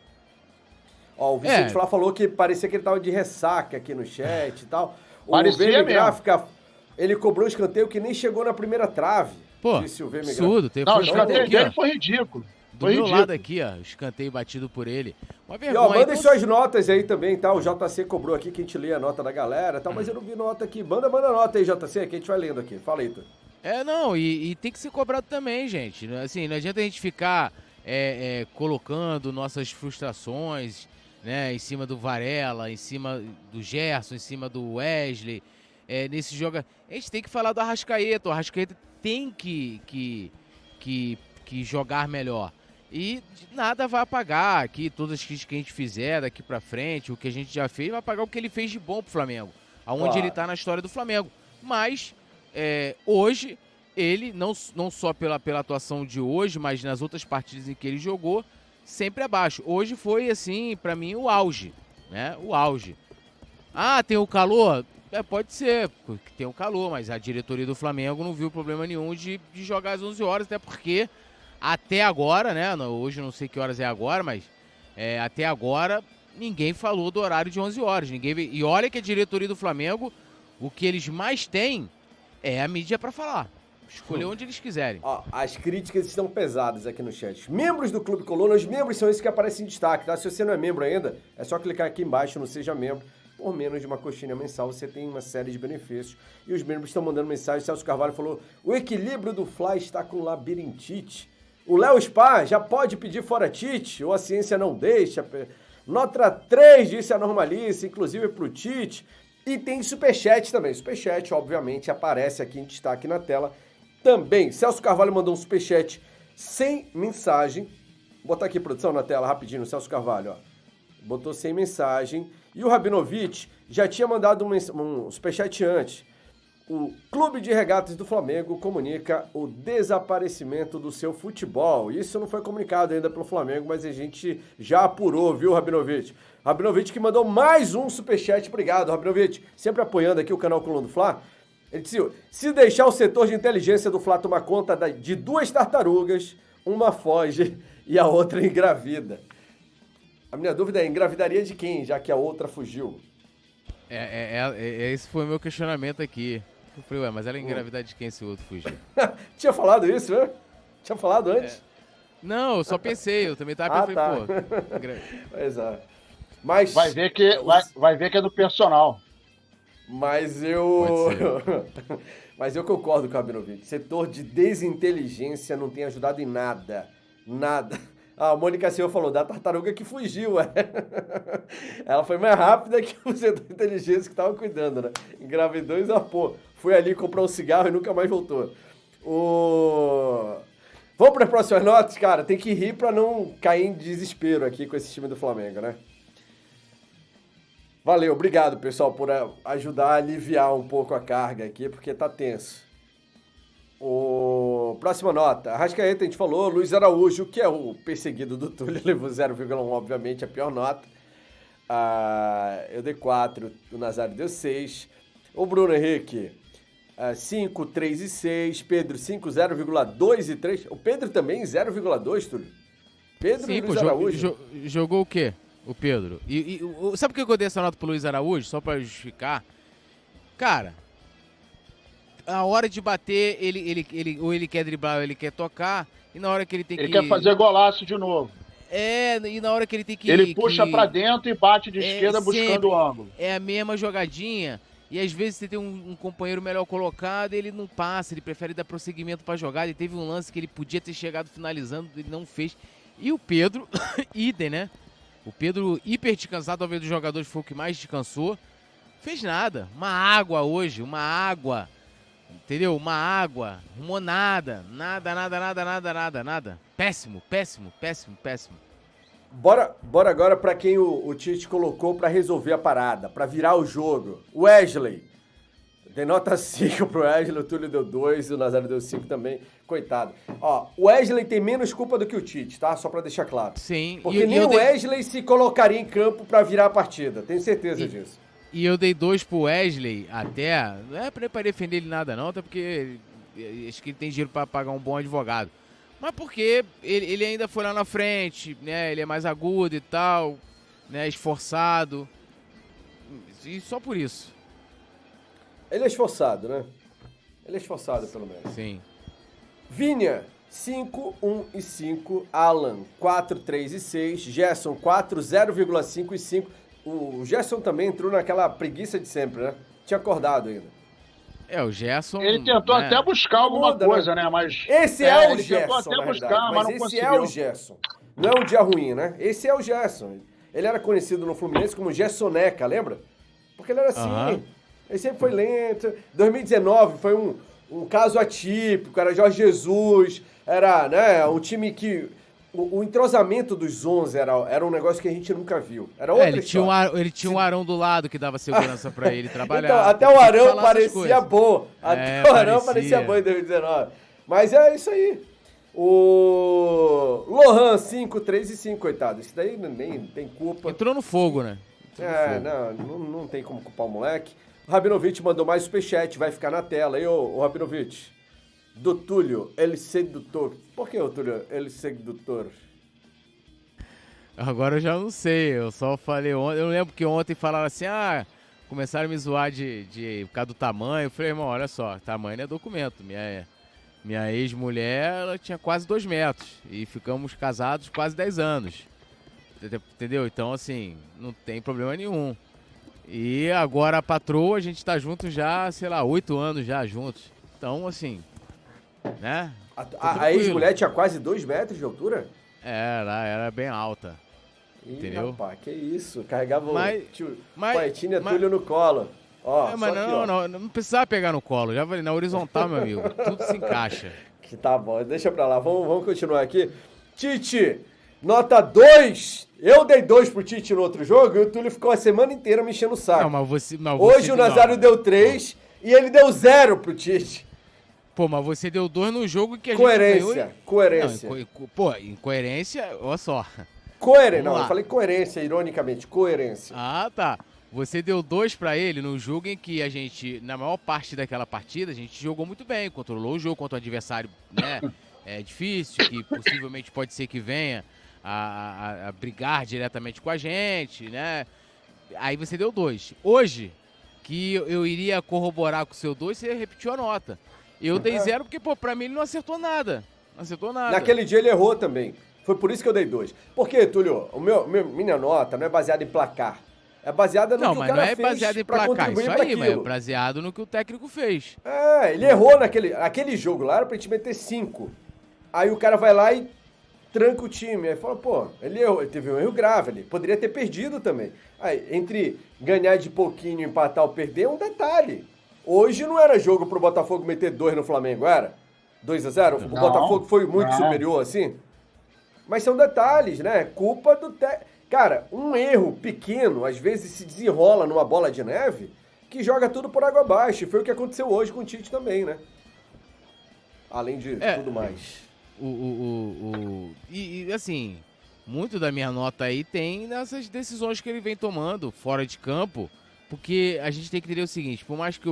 Ó, o Vicente Flá falou que parecia que ele tava de ressaca aqui no chat e tal. O Parecia VM mesmo. Gráfica, ele cobrou um escanteio que nem chegou na primeira trave. Pô, disse o VM absurdo. Não, o escanteio dele foi ridículo. Do meu lado aqui, ó, o escanteio batido por ele. Uma E vergonha. ó, mandem suas notas aí também, tá? O JC cobrou aqui que a gente lê a nota da galera, tá? Mas eu não vi nota aqui. Manda nota aí, JC, que a gente vai lendo aqui. Fala aí, tu. Não, e tem que ser cobrado também, gente. Assim, não adianta a gente ficar colocando nossas frustrações, né, em cima do Varela, em cima do Gerson, em cima do Wesley, nesse jogo. A gente tem que falar do Arrascaeta. O Arrascaeta tem que jogar melhor. E nada vai apagar aqui, todas as críticas que a gente fizer daqui pra frente, o que a gente já fez, vai apagar o que ele fez de bom pro Flamengo. Aonde ele tá na história do Flamengo. Mas, hoje, ele, não só pela atuação de hoje, mas nas outras partidas em que ele jogou, sempre abaixo. Hoje foi, assim, pra mim, o auge, né? O auge. Ah, tem o calor? Pode ser que tem o calor, mas a diretoria do Flamengo não viu problema nenhum de jogar às 11 horas, até porque até agora, né? Hoje eu não sei que horas é agora, mas até agora ninguém falou do horário de 11 horas. E olha que a diretoria do Flamengo, o que eles mais têm é a mídia pra falar. Escolher onde eles quiserem. Ó, as críticas estão pesadas aqui no chat. Membros do Clube Coluna, os membros são esses que aparecem em destaque, tá? Se você não é membro ainda, é só clicar aqui embaixo no Seja Membro. Por menos de uma coxinha mensal, você tem uma série de benefícios. E os membros estão mandando mensagem. Celso Carvalho falou, o equilíbrio do Fly está com labirintite. O Léo Spa já pode pedir fora Tite, ou a ciência não deixa. Nota 3 disse a Normalice, inclusive pro Tite. E tem superchat também. Superchat, obviamente, aparece aqui em destaque na tela também. Celso Carvalho mandou um superchat sem mensagem. Vou botar aqui, produção, na tela rapidinho, Celso Carvalho, ó. Botou sem mensagem. E o Rabinovich já tinha mandado um superchat antes. O Clube de Regatas do Flamengo comunica o desaparecimento do seu futebol. Isso não foi comunicado ainda pelo Flamengo, mas a gente já apurou, viu, Rabinovich? Rabinovich que mandou mais um superchat. Obrigado, Rabinovich. Sempre apoiando aqui o canal Coluna do Fla. Ele disse, se deixar o setor de inteligência do Fla tomar conta de 2 tartarugas, uma foge e a outra engravida. A minha dúvida é, engravidaria de quem, já que a outra fugiu? Esse foi o meu questionamento aqui. Eu falei, mas ela ia engravidar de quem se o outro fugiu? Tinha falado isso, né? Tinha falado antes? Não, eu só pensei, eu também tava pensando, pô. Pois é. Mas... Vai ver que é do personal. Mas eu concordo com o Rabinovich. Setor de desinteligência não tem ajudado em nada. Nada. A Mônica Silva falou, da tartaruga que fugiu, Ela foi mais rápida que o setor de inteligência que tava cuidando, né? Engravidou e zapou. Foi ali comprar um cigarro e nunca mais voltou. Vamos para as próximas notas, cara? Tem que rir para não cair em desespero aqui com esse time do Flamengo, né? Valeu, obrigado, pessoal, por ajudar a aliviar um pouco a carga aqui, porque tá tenso. Próxima nota. Arrascaeta, a gente falou. Luiz Araújo, que é o perseguido do Túlio, levou 0,1, obviamente, a pior nota. Eu dei 4, o Nazário deu 6. O Bruno Henrique, 5, 3 e 6. Pedro, 5, 0,2 e 3. O Pedro também, 0,2, Túlio. Pedro e Luiz Araújo. Jogou o quê? O Pedro. Sabe por que eu dei essa nota pro Luiz Araújo? Só pra justificar. Cara, a hora de bater, ou ele quer driblar ou ele quer tocar, e na hora que ele tem Ele quer fazer golaço de novo. E na hora que ele tem que... Ele puxa pra dentro e bate de esquerda buscando o ângulo. É a mesma jogadinha, e às vezes você tem um companheiro melhor colocado, ele não passa, ele prefere dar prosseguimento pra jogada. Ele teve um lance que ele podia ter chegado finalizando, ele não fez. E o Pedro, idem, né? O Pedro, hiper descansado, talvez dos jogadores foi o que mais descansou. Fez nada. Uma água hoje, uma água. Entendeu? Uma água. Arrumou nada. Nada. Péssimo. Bora agora pra quem o Tite colocou pra resolver a parada, pra virar o jogo. Wesley. Tem nota 5 pro Wesley, o Túlio deu 2 e o Nazário deu 5 também. Coitado. Ó, o Wesley tem menos culpa do que o Tite, tá? Só pra deixar claro. Sim. Porque nem o Wesley se colocaria em campo pra virar a partida. Tenho certeza disso. E eu dei 2 pro Wesley até, não é pra defender ele nada não, até porque acho que ele tem dinheiro pra pagar um bom advogado. Mas porque ele ainda foi lá na frente, né? Ele é mais agudo e tal, né? Esforçado. E só por isso. Ele é esforçado, né? Ele é esforçado, pelo menos. Sim. Vinha, 5, 1 e 5. Alan, 4, 3 e 6. Gerson, 4, 0,5 e 5. O Gerson também entrou naquela preguiça de sempre, né? Tinha acordado ainda. O Gerson... Ele tentou até buscar alguma coisa, né? Mas esse é o ele Gerson, tentou até buscar, mas não esse conseguiu. é o Gerson. Não é um dia ruim, né? Esse é o Gerson. Ele era conhecido no Fluminense como Gersoneca, lembra? Porque ele era assim... Ele sempre foi lento. 2019 foi um caso atípico, era Jorge Jesus, era, né, um time que... O entrosamento dos 11 era um negócio que a gente nunca viu. Era outra história. Ele tinha um Arão do lado que dava segurança pra ele trabalhar. Então, até o Arão parecia bom. Até o Arão parecia bom em 2019. Mas é isso aí. O Lohan, 5, 3 e 5, coitado. Isso daí nem tem culpa. Entrou no fogo, né? Não tem como culpar o moleque. O Rabinovich mandou mais superchat, vai ficar na tela. E o Rabinovich, do Túlio, ele sedutor. Por que o Túlio, ele sedutor? Agora eu já não sei, eu só falei ontem. Eu lembro que ontem falaram assim, começaram a me zoar por causa do tamanho. Eu falei, irmão, olha só, tamanho não é documento. Minha ex-mulher, ela tinha quase 2 metros. E ficamos casados quase 10 anos. Entendeu? Então, assim, não tem problema nenhum. E agora a patroa, a gente tá junto já, sei lá, 8 anos já juntos. Então, assim, né? A ex-mulher tinha quase 2 metros de altura? Era bem alta. Entendeu? Rapaz, que isso. Carregava o Poetinha e Túlio no colo. Ó, mas não precisava pegar no colo. Já falei, na horizontal, meu amigo. Tudo se encaixa. Que tá bom, deixa pra lá. Vamos continuar aqui. Tite, nota 2. Eu dei 2 pro Tite no outro jogo e o Túlio ficou a semana inteira me enchendo o saco. Não, mas você Hoje o Nazário deu 3 e ele deu 0 pro Tite. Pô, mas você deu 2 no jogo que a gente ganhou. Coerência. Não, incoerência, olha só. Não, eu falei coerência, ironicamente, coerência. Ah, tá. Você deu 2 pra ele no jogo em que a gente, na maior parte daquela partida, a gente jogou muito bem, controlou o jogo contra um adversário, né, difícil, que possivelmente pode ser que venha a brigar diretamente com a gente, né? Aí você deu 2. Hoje, que eu iria corroborar com o seu 2, você repetiu a nota. Eu dei 0 porque, pra mim ele não acertou nada. Não acertou nada. Naquele dia ele errou também. Foi por isso que eu dei 2. Porque, Túlio, minha nota não é baseada em placar. É baseada no que o cara fez. Não, mas não é baseado em placar, isso aí, mas é baseado no que o técnico fez. Ele errou naquele jogo lá, era pra gente meter 5. Aí o cara vai lá e tranca o time. Aí fala, ele errou, ele teve um erro grave ali. Poderia ter perdido também. Aí, entre ganhar de pouquinho, empatar ou perder, é um detalhe. Hoje não era jogo pro Botafogo meter 2 no Flamengo, era? 2-0? O Botafogo foi muito superior assim? Mas são detalhes, né? Culpa do Cara, um erro pequeno, às vezes se desenrola numa bola de neve, que joga tudo por água abaixo. E foi o que aconteceu hoje com o Tite também, né? Além de tudo mais. E assim, muito da minha nota aí tem nessas decisões que ele vem tomando fora de campo, porque a gente tem que entender o seguinte, por mais que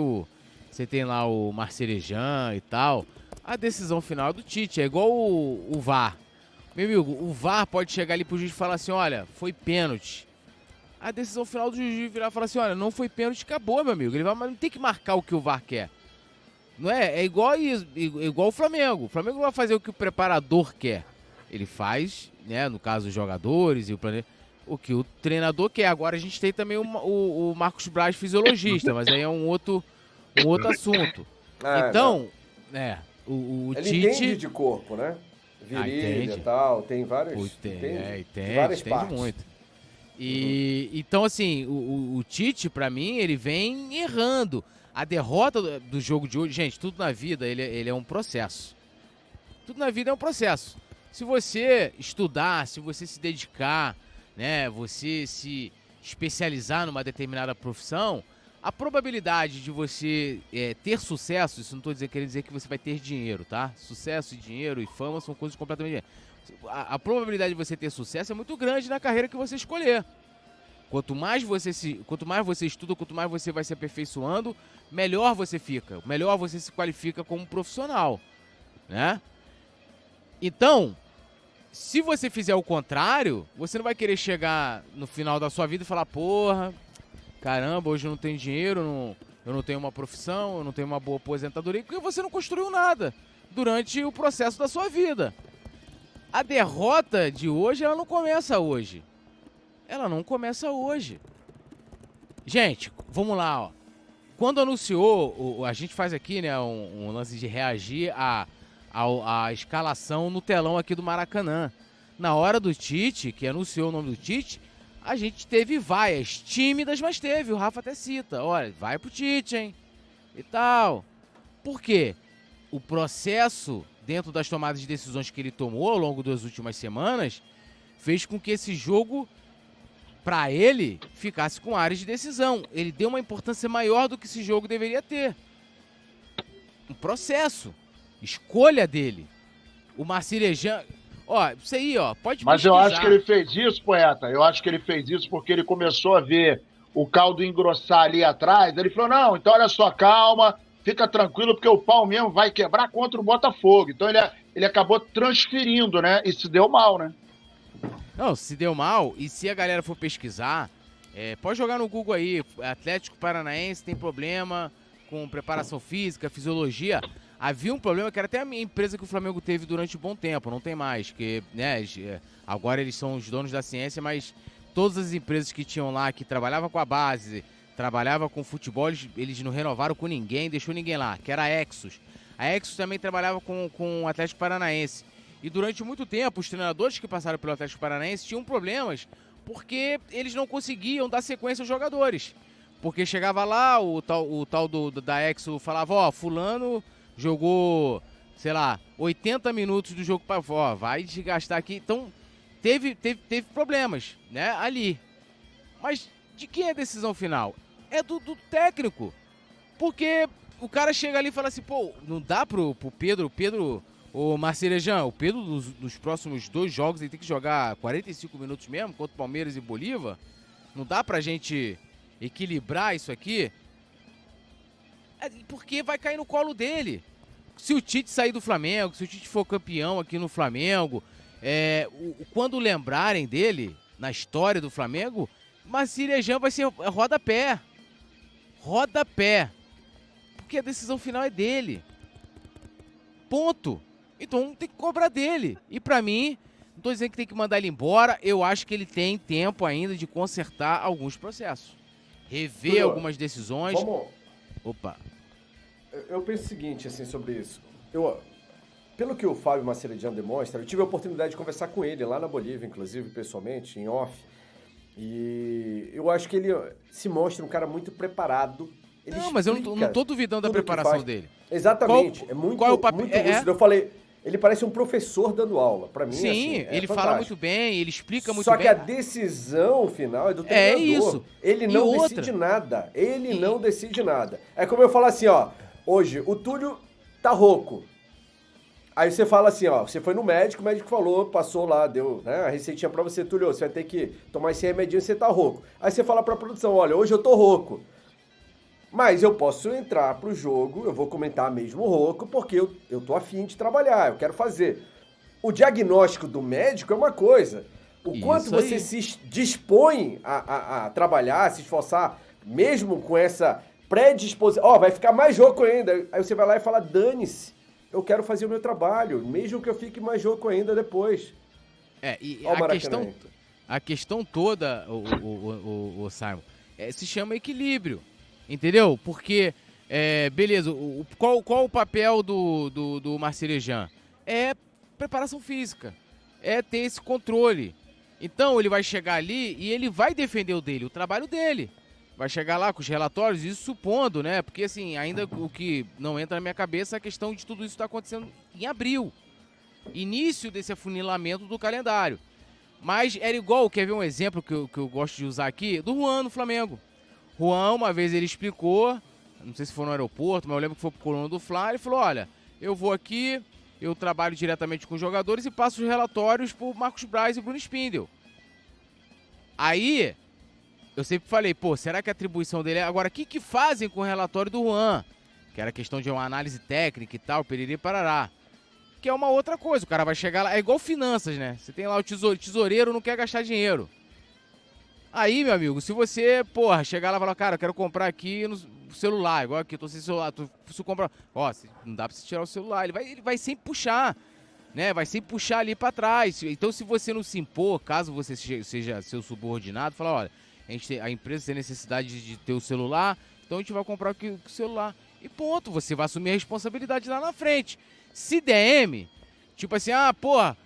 você tem lá o Marcerejan e tal, a decisão final é do Tite, é igual o VAR. Meu amigo, o VAR pode chegar ali pro juiz e falar assim, olha, foi pênalti. A decisão final do juiz virar e falar assim, olha, não foi pênalti, acabou, meu amigo. Ele vai, mas não tem que marcar o que o VAR quer. Não é? É igual o Flamengo. O Flamengo não vai fazer o que o preparador quer. Ele faz, né, no caso, os jogadores e o que o treinador quer. Agora a gente tem também o Marcos Braz, fisiologista, mas aí é um outro assunto. Então, o ele Tite... entende de corpo, né? Virilha e tal, tem várias... Entende muito. Então, assim, o Tite, pra mim, ele vem errando. A derrota do jogo de hoje... Gente, tudo na vida, ele é um processo. Tudo na vida é um processo. Se você estudar, se você se dedicar, né, você se especializar numa determinada profissão, a probabilidade de você ter sucesso, isso não estou querendo dizer que você vai ter dinheiro, tá? Sucesso e dinheiro e fama são coisas completamente diferentes. A probabilidade de você ter sucesso é muito grande na carreira que você escolher. Quanto mais você estuda, quanto mais você vai se aperfeiçoando, melhor você fica, melhor você se qualifica como profissional, né? Então, se você fizer o contrário, você não vai querer chegar no final da sua vida e falar, porra, caramba, hoje eu não tenho dinheiro, eu não tenho uma profissão, eu não tenho uma boa aposentadoria, porque você não construiu nada durante o processo da sua vida. A derrota de hoje, ela não começa hoje. Ela não começa hoje. Gente, vamos lá, ó. Quando anunciou, a gente faz aqui, né, um lance de reagir à escalação no telão aqui do Maracanã. Na hora do Tite, que anunciou o nome do Tite, a gente teve vaias tímidas, mas teve. O Rafa até cita. Olha, vai pro Tite, hein? E tal. Por quê? O processo, dentro das tomadas de decisões que ele tomou ao longo das últimas semanas, fez com que esse jogo, para ele, ficasse com áreas de decisão. Ele deu uma importância maior do que esse jogo deveria ter. Um processo. Escolha dele. O Marcílio, ó, isso aí, ó, pode Mas pesquisar. eu acho que ele fez isso, poeta. Eu acho que ele fez isso porque ele começou a ver o caldo engrossar ali atrás. Ele falou, não, então olha só, calma, fica tranquilo, porque o pau mesmo vai quebrar contra o Botafogo. Então ele acabou transferindo, né? E se deu mal, né? Não, se deu mal, e se a galera for pesquisar, pode jogar no Google aí, Atlético Paranaense tem problema com preparação física, fisiologia. Havia um problema que era até a minha empresa que o Flamengo teve durante um bom tempo, não tem mais, que, né, agora eles são os donos da ciência, mas todas as empresas que tinham lá, que trabalhavam com a base, trabalhavam com futebol, eles não renovaram com ninguém, deixou ninguém lá, que era a Exos. A Exos também trabalhava com o Atlético Paranaense. E durante muito tempo, os treinadores que passaram pelo Atlético Paranaense tinham problemas porque eles não conseguiam dar sequência aos jogadores. Porque chegava lá, o tal da Exo falava, ó, fulano jogou, sei lá, 80 minutos do jogo para fora, vai desgastar aqui. Então, teve problemas, né, ali. Mas de quem é a decisão final? É do técnico. Porque o cara chega ali e fala assim, pô, não dá pro Pedro, ô Marcílio, o Pedro nos próximos 2 jogos ele tem que jogar 45 minutos mesmo, contra o Palmeiras e Bolívar. Não dá pra gente equilibrar isso aqui? Porque vai cair no colo dele. Se o Tite sair do Flamengo, se o Tite for campeão aqui no Flamengo, quando lembrarem dele, na história do Flamengo, Marcílio vai ser rodapé. Rodapé. Porque a decisão final é dele. Ponto. Então tem que cobrar dele. E pra mim, não tô dizendo que tem que mandar ele embora, eu acho que ele tem tempo ainda de consertar alguns processos. Rever algumas decisões. Opa. Eu penso o seguinte, assim, sobre isso. Pelo que o Fábio Marcílio demonstra, eu tive a oportunidade de conversar com ele lá na Bolívia, inclusive, pessoalmente, em off. E eu acho que ele se mostra um cara muito preparado. Não, mas eu não tô duvidando da preparação dele. Exatamente. É muito lúcido. Eu falei, ele parece um professor dando aula. Pra mim, sim, assim, ele fantástico. fala muito bem, ele explica muito bem. Só que a decisão final é do treinador. É isso. Ele não decide nada. Não decide nada. É como eu falar assim, ó. Hoje, o Túlio tá rouco. Aí você fala assim, ó, você foi no médico, o médico falou, passou lá, deu, né, a receitinha pra você, Túlio, você vai ter que tomar esse remedinho, você tá rouco. Aí você fala pra produção, olha, hoje eu tô rouco. Mas eu posso entrar pro jogo, eu vou comentar mesmo rouco, porque eu tô afim de trabalhar, eu quero fazer. O diagnóstico do médico é uma coisa. O quanto você se dispõe a trabalhar, a se esforçar, mesmo com essa predisposição. Ó, vai ficar mais rouco ainda. Aí você vai lá e fala, dane-se, eu quero fazer o meu trabalho, mesmo que eu fique mais rouco ainda depois. E a questão toda, o Simon, se chama equilíbrio. Entendeu? Porque, beleza, qual o papel do Marcílio? É preparação física. É ter esse controle. Então, ele vai chegar ali e ele vai defender o dele, o trabalho dele. Vai chegar lá com os relatórios, isso supondo, né? Porque, assim, ainda o que não entra na minha cabeça é a questão de tudo isso estar acontecendo em abril. início desse afunilamento do calendário. Mas era igual, quer ver um exemplo que eu gosto de usar aqui? Do Juan no Flamengo. Juan, uma vez ele explicou, não sei se foi no aeroporto, mas eu lembro que foi pro Coluna do Fla, ele falou, olha, eu vou aqui, eu trabalho diretamente com os jogadores e passo os relatórios pro Marcos Braz e Bruno Spindel. Aí, eu sempre falei, pô, será que a atribuição dele é... Agora, o que fazem com o relatório do Juan? Que era questão de uma análise técnica e tal, periri parará. Que é uma outra coisa, o cara vai chegar lá, é igual finanças, né? Você tem lá o tesoureiro, não quer gastar dinheiro. Aí, meu amigo, se você, porra, chegar lá e falar, cara, eu quero comprar aqui no celular, igual aqui, eu tô sem celular, tu compra, ó, não dá pra você tirar o celular, ele vai sempre puxar, né? Vai sempre puxar ali pra trás. Então, se você não se impor, caso você seja seu subordinado, fala, olha, a empresa tem necessidade de ter o celular, então a gente vai comprar aqui o celular. E ponto, você vai assumir a responsabilidade lá na frente. Se DM, tipo assim, porra,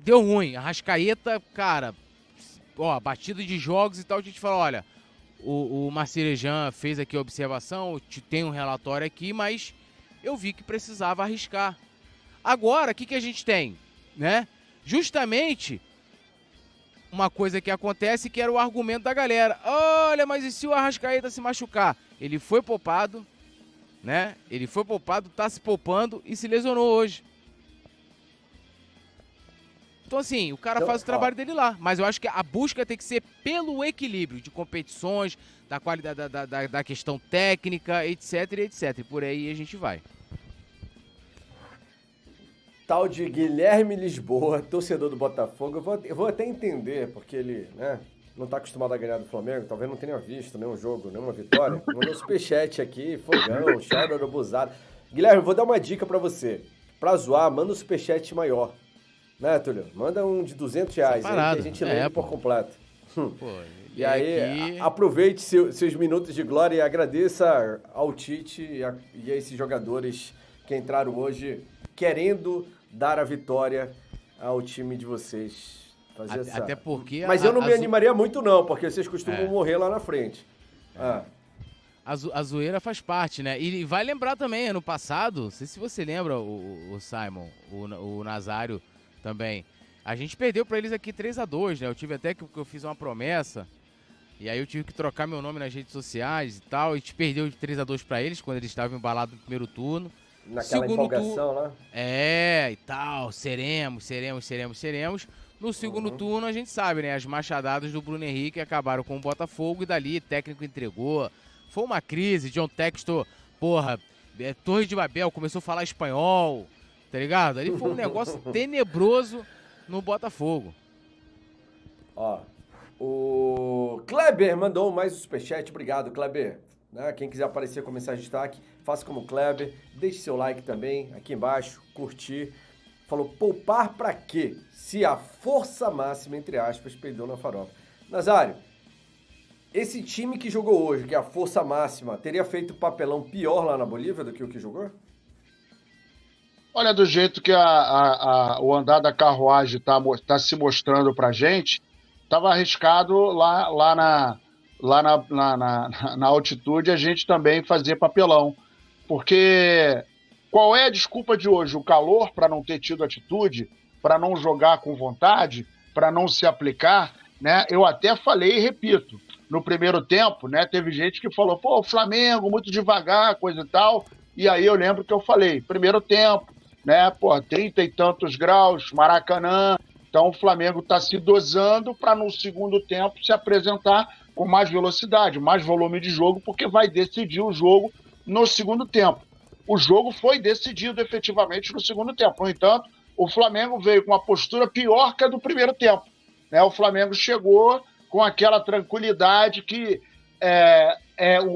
deu ruim, Arrascaeta, cara, ó, batida de jogos e tal, a gente fala, olha, o Marcerejan fez aqui a observação, tem um relatório aqui, mas eu vi que precisava arriscar. Agora, o que a gente tem, né? Justamente uma coisa que acontece que era o argumento da galera. Olha, mas e se o Arrascaeta se machucar? Ele foi poupado, né? Ele foi poupado, tá se poupando e se lesionou hoje. Então, assim, o cara faz o trabalho dele lá. Mas eu acho que a busca tem que ser pelo equilíbrio de competições, da qualidade da questão técnica, etc, etc. E por aí a gente vai. Tal de Guilherme Lisboa, torcedor do Botafogo, eu vou até entender, porque ele, né, não tá acostumado a ganhar do Flamengo, talvez não tenha visto nenhum jogo, nenhuma vitória. Mandou superchat aqui, fogão, chora abusado. Guilherme, eu vou dar uma dica pra você. Pra zoar, manda um superchat maior. Né, Túlio? Manda um de R$200, aí que a gente lê por completo. Pô, e aí, aproveite seus minutos de glória e agradeça ao Tite e a esses jogadores que entraram hoje querendo dar a vitória ao time de vocês. Até porque... Mas eu não me animaria muito não, porque vocês costumam morrer lá na frente. A zoeira faz parte, né? E vai lembrar também, ano passado, não sei se você lembra, o Simon, o Nazário também. A gente perdeu pra eles aqui 3-2, né? Eu tive até que eu fiz uma promessa, e aí eu tive que trocar meu nome nas redes sociais e tal, e a gente perdeu de 3-2 pra eles, quando eles estavam embalados no primeiro turno. Naquela empolgação lá? E tal, seremos. No segundo turno, a gente sabe, né? As machadadas do Bruno Henrique acabaram com o Botafogo e dali o técnico entregou. Foi uma crise, John Textor, porra, Torre de Babel, começou a falar espanhol, tá ligado? Ali foi um negócio tenebroso no Botafogo. Ó, o Kleber mandou mais um superchat, obrigado, Kleber. Né? Quem quiser aparecer com mensagem de destaque, faça como o Kleber, deixe seu like também aqui embaixo, curtir. Falou, poupar pra quê? Se a força máxima, entre aspas, perdeu na farofa. Nazário, esse time que jogou hoje, que é a força máxima, teria feito papelão pior lá na Bolívia do que o que jogou? Olha, do jeito que o andar da carruagem tá se mostrando pra gente, tava arriscado lá na altitude a gente também fazer papelão. Porque qual é a desculpa de hoje? O calor para não ter tido atitude, para não jogar com vontade, para não se aplicar, né? Eu até falei e repito, no primeiro tempo, né? Teve gente que falou, pô, o Flamengo muito devagar, coisa e tal. E aí eu lembro que eu falei, primeiro tempo, né? Pô, 30 e tantos graus, Maracanã. Então o Flamengo está se dosando para no segundo tempo se apresentar com mais velocidade, mais volume de jogo, porque vai decidir o jogo no segundo tempo. O jogo foi decidido efetivamente no segundo tempo. No entanto, o Flamengo veio com uma postura pior que a do primeiro tempo. Né? O Flamengo chegou com aquela tranquilidade que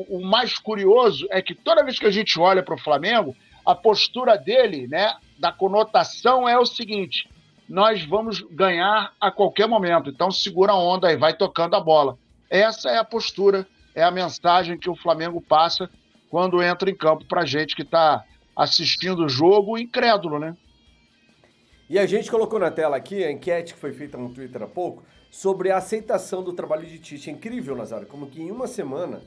o mais curioso é que toda vez que a gente olha para o Flamengo, a postura dele, né, da conotação é o seguinte: nós vamos ganhar a qualquer momento, então segura a onda e vai tocando a bola. Essa é a postura, é a mensagem que o Flamengo passa quando entra em campo pra gente que está assistindo o jogo incrédulo, né? E a gente colocou na tela aqui a enquete que foi feita no Twitter há pouco sobre a aceitação do trabalho de Tite. É incrível, Nazário, como que em uma semana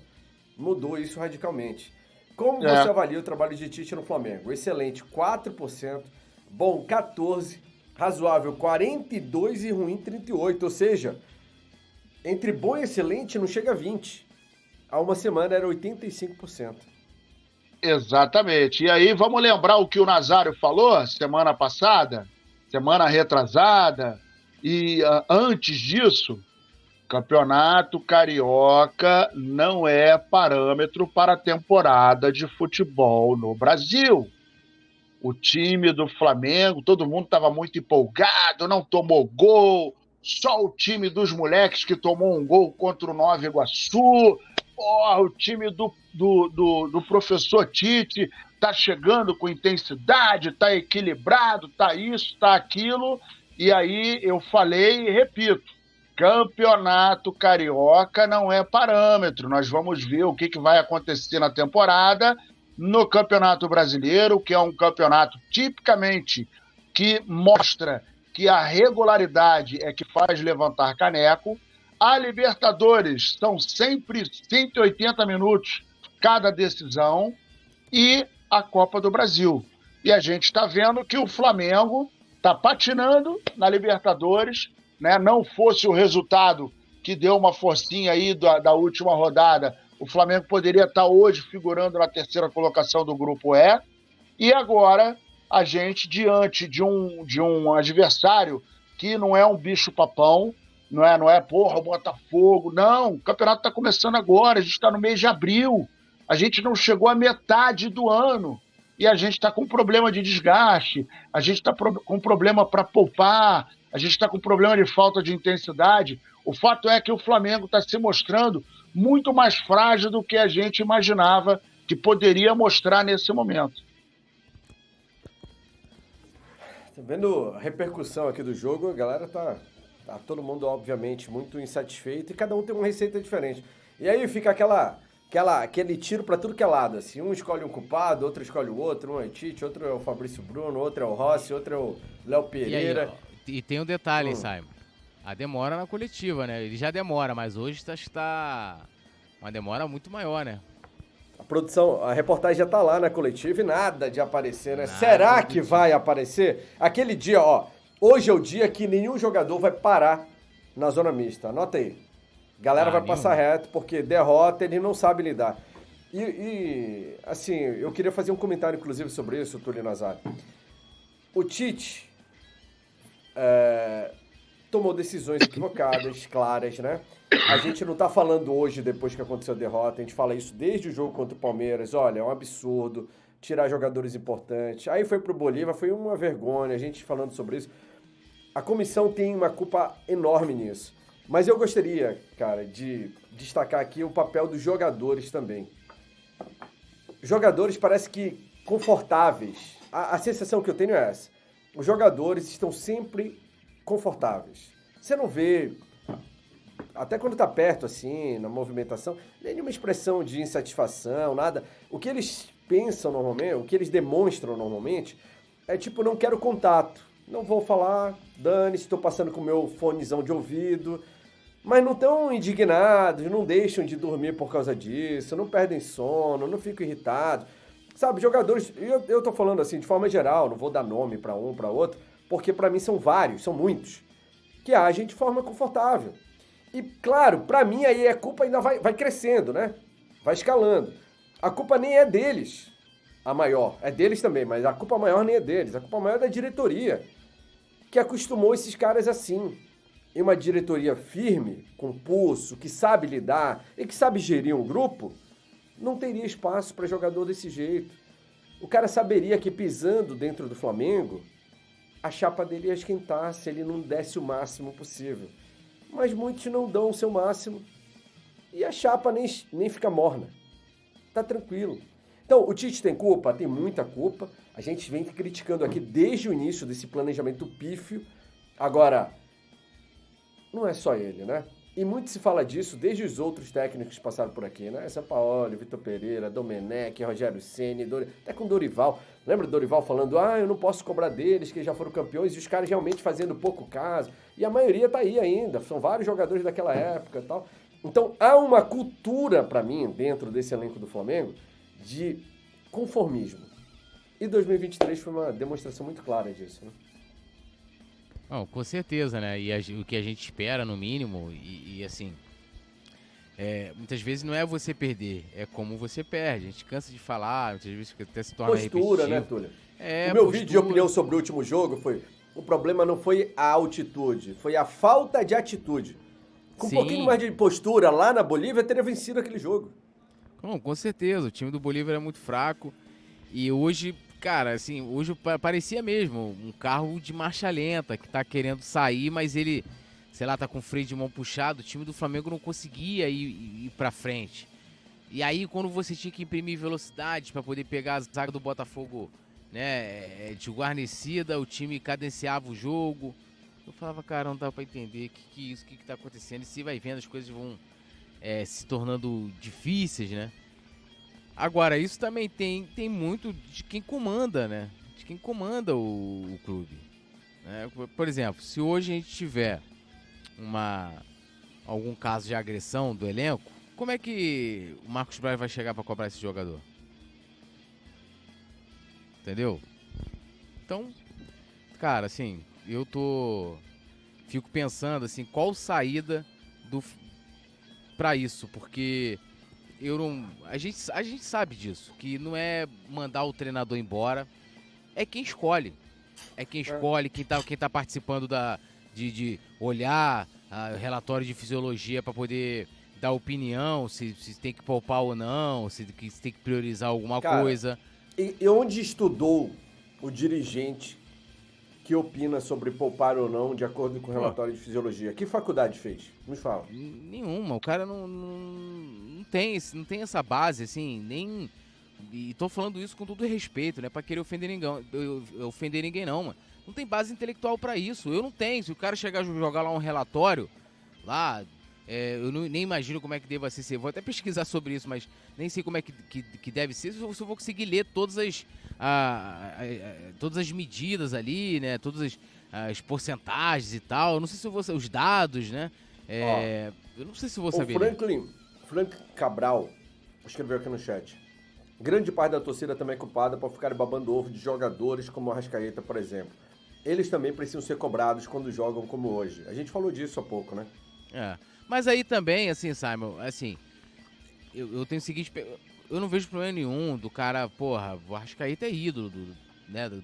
mudou isso radicalmente. Como você avalia o trabalho de Tite no Flamengo? Excelente, 4%. bom 14, razoável 42 e ruim 38. Ou seja, entre bom e excelente não chega a 20. Há uma semana era 85%. Exatamente. E aí, vamos lembrar o que o Nazário falou semana passada, semana retrasada, e antes disso, Campeonato Carioca não é parâmetro para a temporada de futebol no Brasil. O time do Flamengo, todo mundo estava muito empolgado, não tomou gol, só o time dos moleques que tomou um gol contra o Nova Iguaçu. Porra, o time do professor Tite tá chegando com intensidade, tá equilibrado, tá isso, tá aquilo. E aí eu falei e repito, Campeonato Carioca não é parâmetro. Nós vamos ver o que vai acontecer na temporada no Campeonato Brasileiro, que é um campeonato tipicamente que mostra que a regularidade é que faz levantar caneco. A Libertadores são sempre 180 minutos cada decisão e a Copa do Brasil. E a gente está vendo que o Flamengo está patinando na Libertadores, né? Não fosse o resultado que deu uma forcinha aí da última rodada, o Flamengo poderia estar hoje figurando na terceira colocação do Grupo E. E agora a gente, diante de um adversário que não é um bicho-papão, não é, porra, o Botafogo. Não, o campeonato está começando agora, a gente está no mês de abril, a gente não chegou à metade do ano e a gente está com problema de desgaste, a gente está com problema para poupar, a gente está com problema de falta de intensidade. O fato é que o Flamengo está se mostrando muito mais frágil do que a gente imaginava que poderia mostrar nesse momento. Tá vendo a repercussão aqui do jogo, a galera tá todo mundo, obviamente, muito insatisfeito e cada um tem uma receita diferente. E aí fica aquele tiro para tudo que é lado, assim. Um escolhe um culpado, outro escolhe o outro, um é o Tite, outro é o Fabrício Bruno, outro é o Rossi, outro é o Léo Pereira. E tem um detalhe, Simon. A demora na coletiva, né? Ele já demora, mas hoje está uma demora muito maior, né? A produção, a reportagem já tá lá na coletiva e nada de aparecer, né? Será que vai aparecer? Aquele dia, ó, hoje é o dia que nenhum jogador vai parar na zona mista. Anota aí. Galera vai passar reto, porque derrota ele não sabe lidar. E assim, eu queria fazer um comentário, inclusive, sobre isso, Túlio Nazário. O Tite tomou decisões equivocadas, claras, né? A gente não tá falando hoje, depois que aconteceu a derrota, a gente fala isso desde o jogo contra o Palmeiras. Olha, é um absurdo tirar jogadores importantes. Aí foi pro Bolívar, foi uma vergonha, a gente falando sobre isso. A comissão tem uma culpa enorme nisso. Mas eu gostaria, cara, de destacar aqui o papel dos jogadores também. Jogadores parece que confortáveis. A sensação que eu tenho é essa. Os jogadores estão sempre confortáveis. Você não vê, até quando tá perto, assim, na movimentação, nenhuma expressão de insatisfação, nada. O que eles pensam normalmente, o que eles demonstram normalmente, é tipo, não quero contato. Não vou falar, dane-se, estou passando com o meu fonezão de ouvido. Mas não estão indignados, não deixam de dormir por causa disso, não perdem sono, não ficam irritados. Sabe, jogadores, eu tô falando assim de forma geral, não vou dar nome para um, para outro, porque para mim são vários, são muitos, que agem de forma confortável. E claro, para mim aí a culpa ainda vai crescendo, né? Vai escalando. A culpa nem é deles, a maior, é deles também, mas a culpa maior nem é deles, a culpa maior é da diretoria, que acostumou esses caras assim. E uma diretoria firme, com pulso, que sabe lidar e que sabe gerir um grupo, não teria espaço para jogador desse jeito. O cara saberia que pisando dentro do Flamengo, a chapa dele ia esquentar se ele não desse o máximo possível. Mas muitos não dão o seu máximo e a chapa nem fica morna. Tá tranquilo. Então, o Tite tem culpa? Tem muita culpa. A gente vem criticando aqui desde o início desse planejamento pífio. Agora, não é só ele, né? E muito se fala disso desde os outros técnicos que passaram por aqui, né? Sampaoli, Vitor Pereira, Domenech, Rogério Ceni, até com Dorival. Lembra do Dorival falando, eu não posso cobrar deles, que eles já foram campeões, e os caras realmente fazendo pouco caso. E a maioria tá aí ainda, são vários jogadores daquela época e tal. Então, há uma cultura, para mim, dentro desse elenco do Flamengo, de conformismo. E 2023 foi uma demonstração muito clara disso, né? Não, com certeza, né? E o que a gente espera, no mínimo, assim, muitas vezes não é você perder, é como você perde. A gente cansa de falar, muitas vezes até se torna Postura, repetitivo. né, Túlio? É, o meu postura. vídeo de opinião sobre o último jogo foi: o problema não foi a altitude, foi a falta de atitude. Com um Sim. pouquinho mais de postura lá na Bolívia, teria vencido aquele jogo. Não, com certeza, o time do Bolívar é muito fraco. E hoje, cara, assim, hoje parecia mesmo um carro de marcha lenta que tá querendo sair, mas ele, sei lá, tá com o freio de mão puxado. O time do Flamengo não conseguia ir pra frente. E aí, quando você tinha que imprimir velocidade pra poder pegar a zaga do Botafogo, né, de guarnecida, o time cadenciava o jogo. Eu falava, cara, não dá pra entender o que tá acontecendo. E se vai vendo, as coisas vão se tornando difíceis, né? Agora, isso também tem muito de quem comanda, né? De quem comanda o clube. Né? Por exemplo, se hoje a gente tiver algum caso de agressão do elenco, como é que o Marcos Braz vai chegar pra cobrar esse jogador? Entendeu? Então, cara, assim, fico pensando assim, qual saída pra isso, porque a gente sabe disso, que não é mandar o treinador embora, é quem escolhe. É quem escolhe, quem tá participando de olhar relatório de fisiologia para poder dar opinião, se tem que poupar ou não, se tem que priorizar alguma coisa. E onde estudou o dirigente que opina sobre poupar ou não de acordo com o relatório de fisiologia? Que faculdade fez? Me fala. Nenhuma. O cara não tem essa base, assim, nem... E tô falando isso com todo respeito, né? Pra querer ofender ninguém não, mano. Não tem base intelectual pra isso. Eu não tenho. Se o cara chegar a jogar lá um relatório, lá... eu nem imagino como é que deva ser. Vou até pesquisar sobre isso, mas nem sei como é que deve ser. Se eu vou conseguir ler todas as medidas ali, né? Todas as porcentagens e tal. Eu não sei se eu vou os dados, né? Eu não sei se eu vou saber. Frank Cabral escreveu aqui no chat: grande parte da torcida também é culpada por ficarem babando ovo de jogadores como o Arrascaeta, por exemplo. Eles também precisam ser cobrados quando jogam como hoje. A gente falou disso há pouco, né? Mas aí também, assim, Simon, assim, eu tenho o seguinte, eu não vejo problema nenhum do cara, porra, o Arrascaeta é ídolo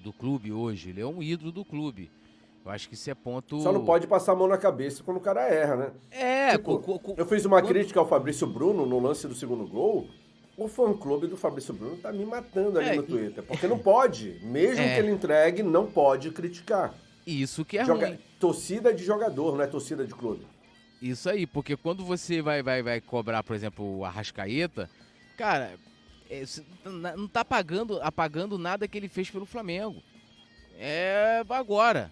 do clube hoje, ele é um ídolo do clube. Eu acho que isso é ponto... Só não pode passar a mão na cabeça quando o cara erra, né? Eu fiz uma crítica ao Fabrício Bruno no lance do segundo gol. O fã-clube do Fabrício Bruno tá me matando ali no Twitter, porque não pode, mesmo que ele entregue, não pode criticar. Isso que é ruim. Torcida de jogador, não é torcida de clube. Isso aí, porque quando você vai cobrar, por exemplo, o Arrascaeta, cara, não tá apagando nada que ele fez pelo Flamengo. É agora,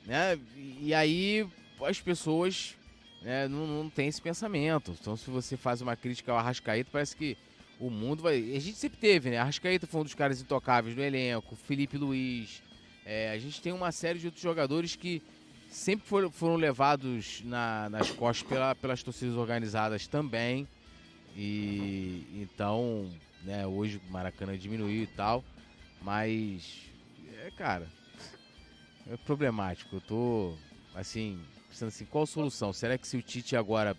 né? E aí as pessoas, né, não têm esse pensamento. Então, se você faz uma crítica ao Arrascaeta, parece que o mundo vai... A gente sempre teve, né? Arrascaeta foi um dos caras intocáveis do elenco, Felipe Luiz. A gente tem uma série de outros jogadores que sempre foram levados nas costas pelas torcidas organizadas também. E então, né, hoje o Maracanã diminuiu e tal, mas cara, é problemático. Eu tô assim, pensando assim, qual a solução? Será que se o Tite agora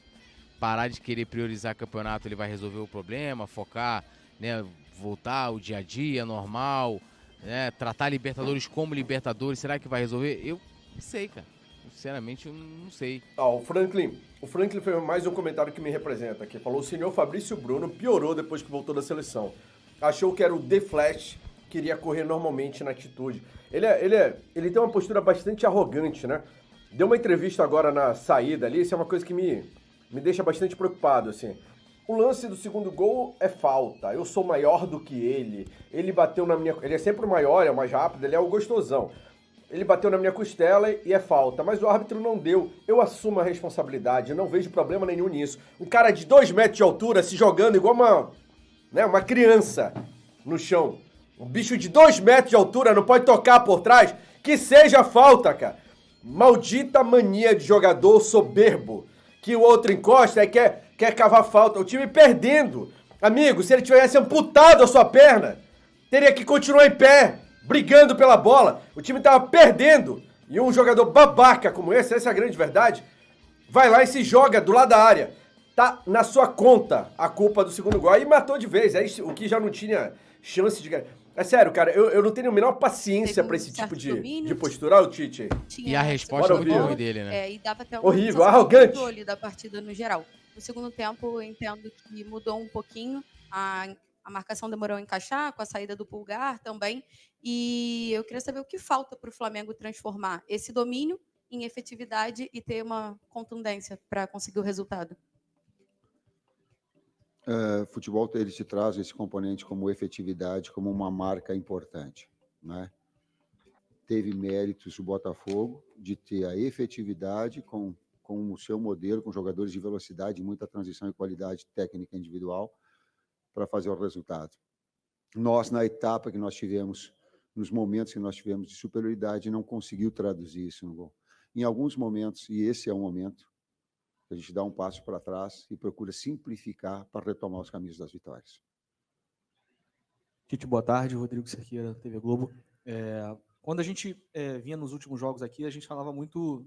parar de querer priorizar campeonato, ele vai resolver o problema, focar, né, voltar ao dia a dia normal, né, tratar a Libertadores como Libertadores? Será que vai resolver? Eu não sei, cara. Sinceramente, eu não sei. O Franklin foi mais um comentário que me representa aqui. Falou: o senhor Fabrício Bruno piorou depois que voltou da seleção. Achou que era o The Flash, queria correr normalmente na atitude. Ele tem uma postura bastante arrogante, né? Deu uma entrevista agora na saída ali, isso é uma coisa que me deixa bastante preocupado, assim. O lance do segundo gol é falta, eu sou maior do que ele. Ele bateu na minha... Ele é sempre o maior, é o mais rápido, ele é o gostosão. Ele bateu na minha costela e é falta, mas o árbitro não deu. Eu assumo a responsabilidade, eu não vejo problema nenhum nisso. Um cara de 2 metros de altura se jogando igual uma criança no chão. Um bicho de 2 metros de altura não pode tocar por trás. Que seja falta, cara. Maldita mania de jogador soberbo. Que o outro encosta e quer cavar falta. O time perdendo. Amigo, se ele tivesse amputado a sua perna, teria que continuar em pé, brigando pela bola. O time tava perdendo. E um jogador babaca como esse, essa é a grande verdade, vai lá e se joga do lado da área. Tá na sua conta a culpa do segundo gol. Aí matou de vez. Aí o que já não tinha chance de ganhar. É sério, cara, eu não tenho a menor paciência pra esse tipo de postura, o Tite. E a resposta é muito ruim dele, né? E dava até horrível, arrogante. Controle da partida no geral. No segundo tempo, eu entendo que mudou um pouquinho. A marcação demorou a encaixar, com a saída do Pulgar também. E eu queria saber o que falta para o Flamengo transformar esse domínio em efetividade e ter uma contundência para conseguir o resultado. Futebol, ele te traz esse componente como efetividade, como uma marca importante, né? Teve méritos o Botafogo de ter a efetividade com o seu modelo, com jogadores de velocidade, muita transição e qualidade técnica individual para fazer o resultado. Nós, na etapa que nós tivemos, nos momentos que nós tivemos de superioridade, não conseguiu traduzir isso no gol. Em alguns momentos, e esse é o momento, a gente dá um passo para trás e procura simplificar para retomar os caminhos das vitórias. Tite, boa tarde. Rodrigo Cerqueira, TV Globo. Quando a gente vinha nos últimos jogos aqui, a gente falava muito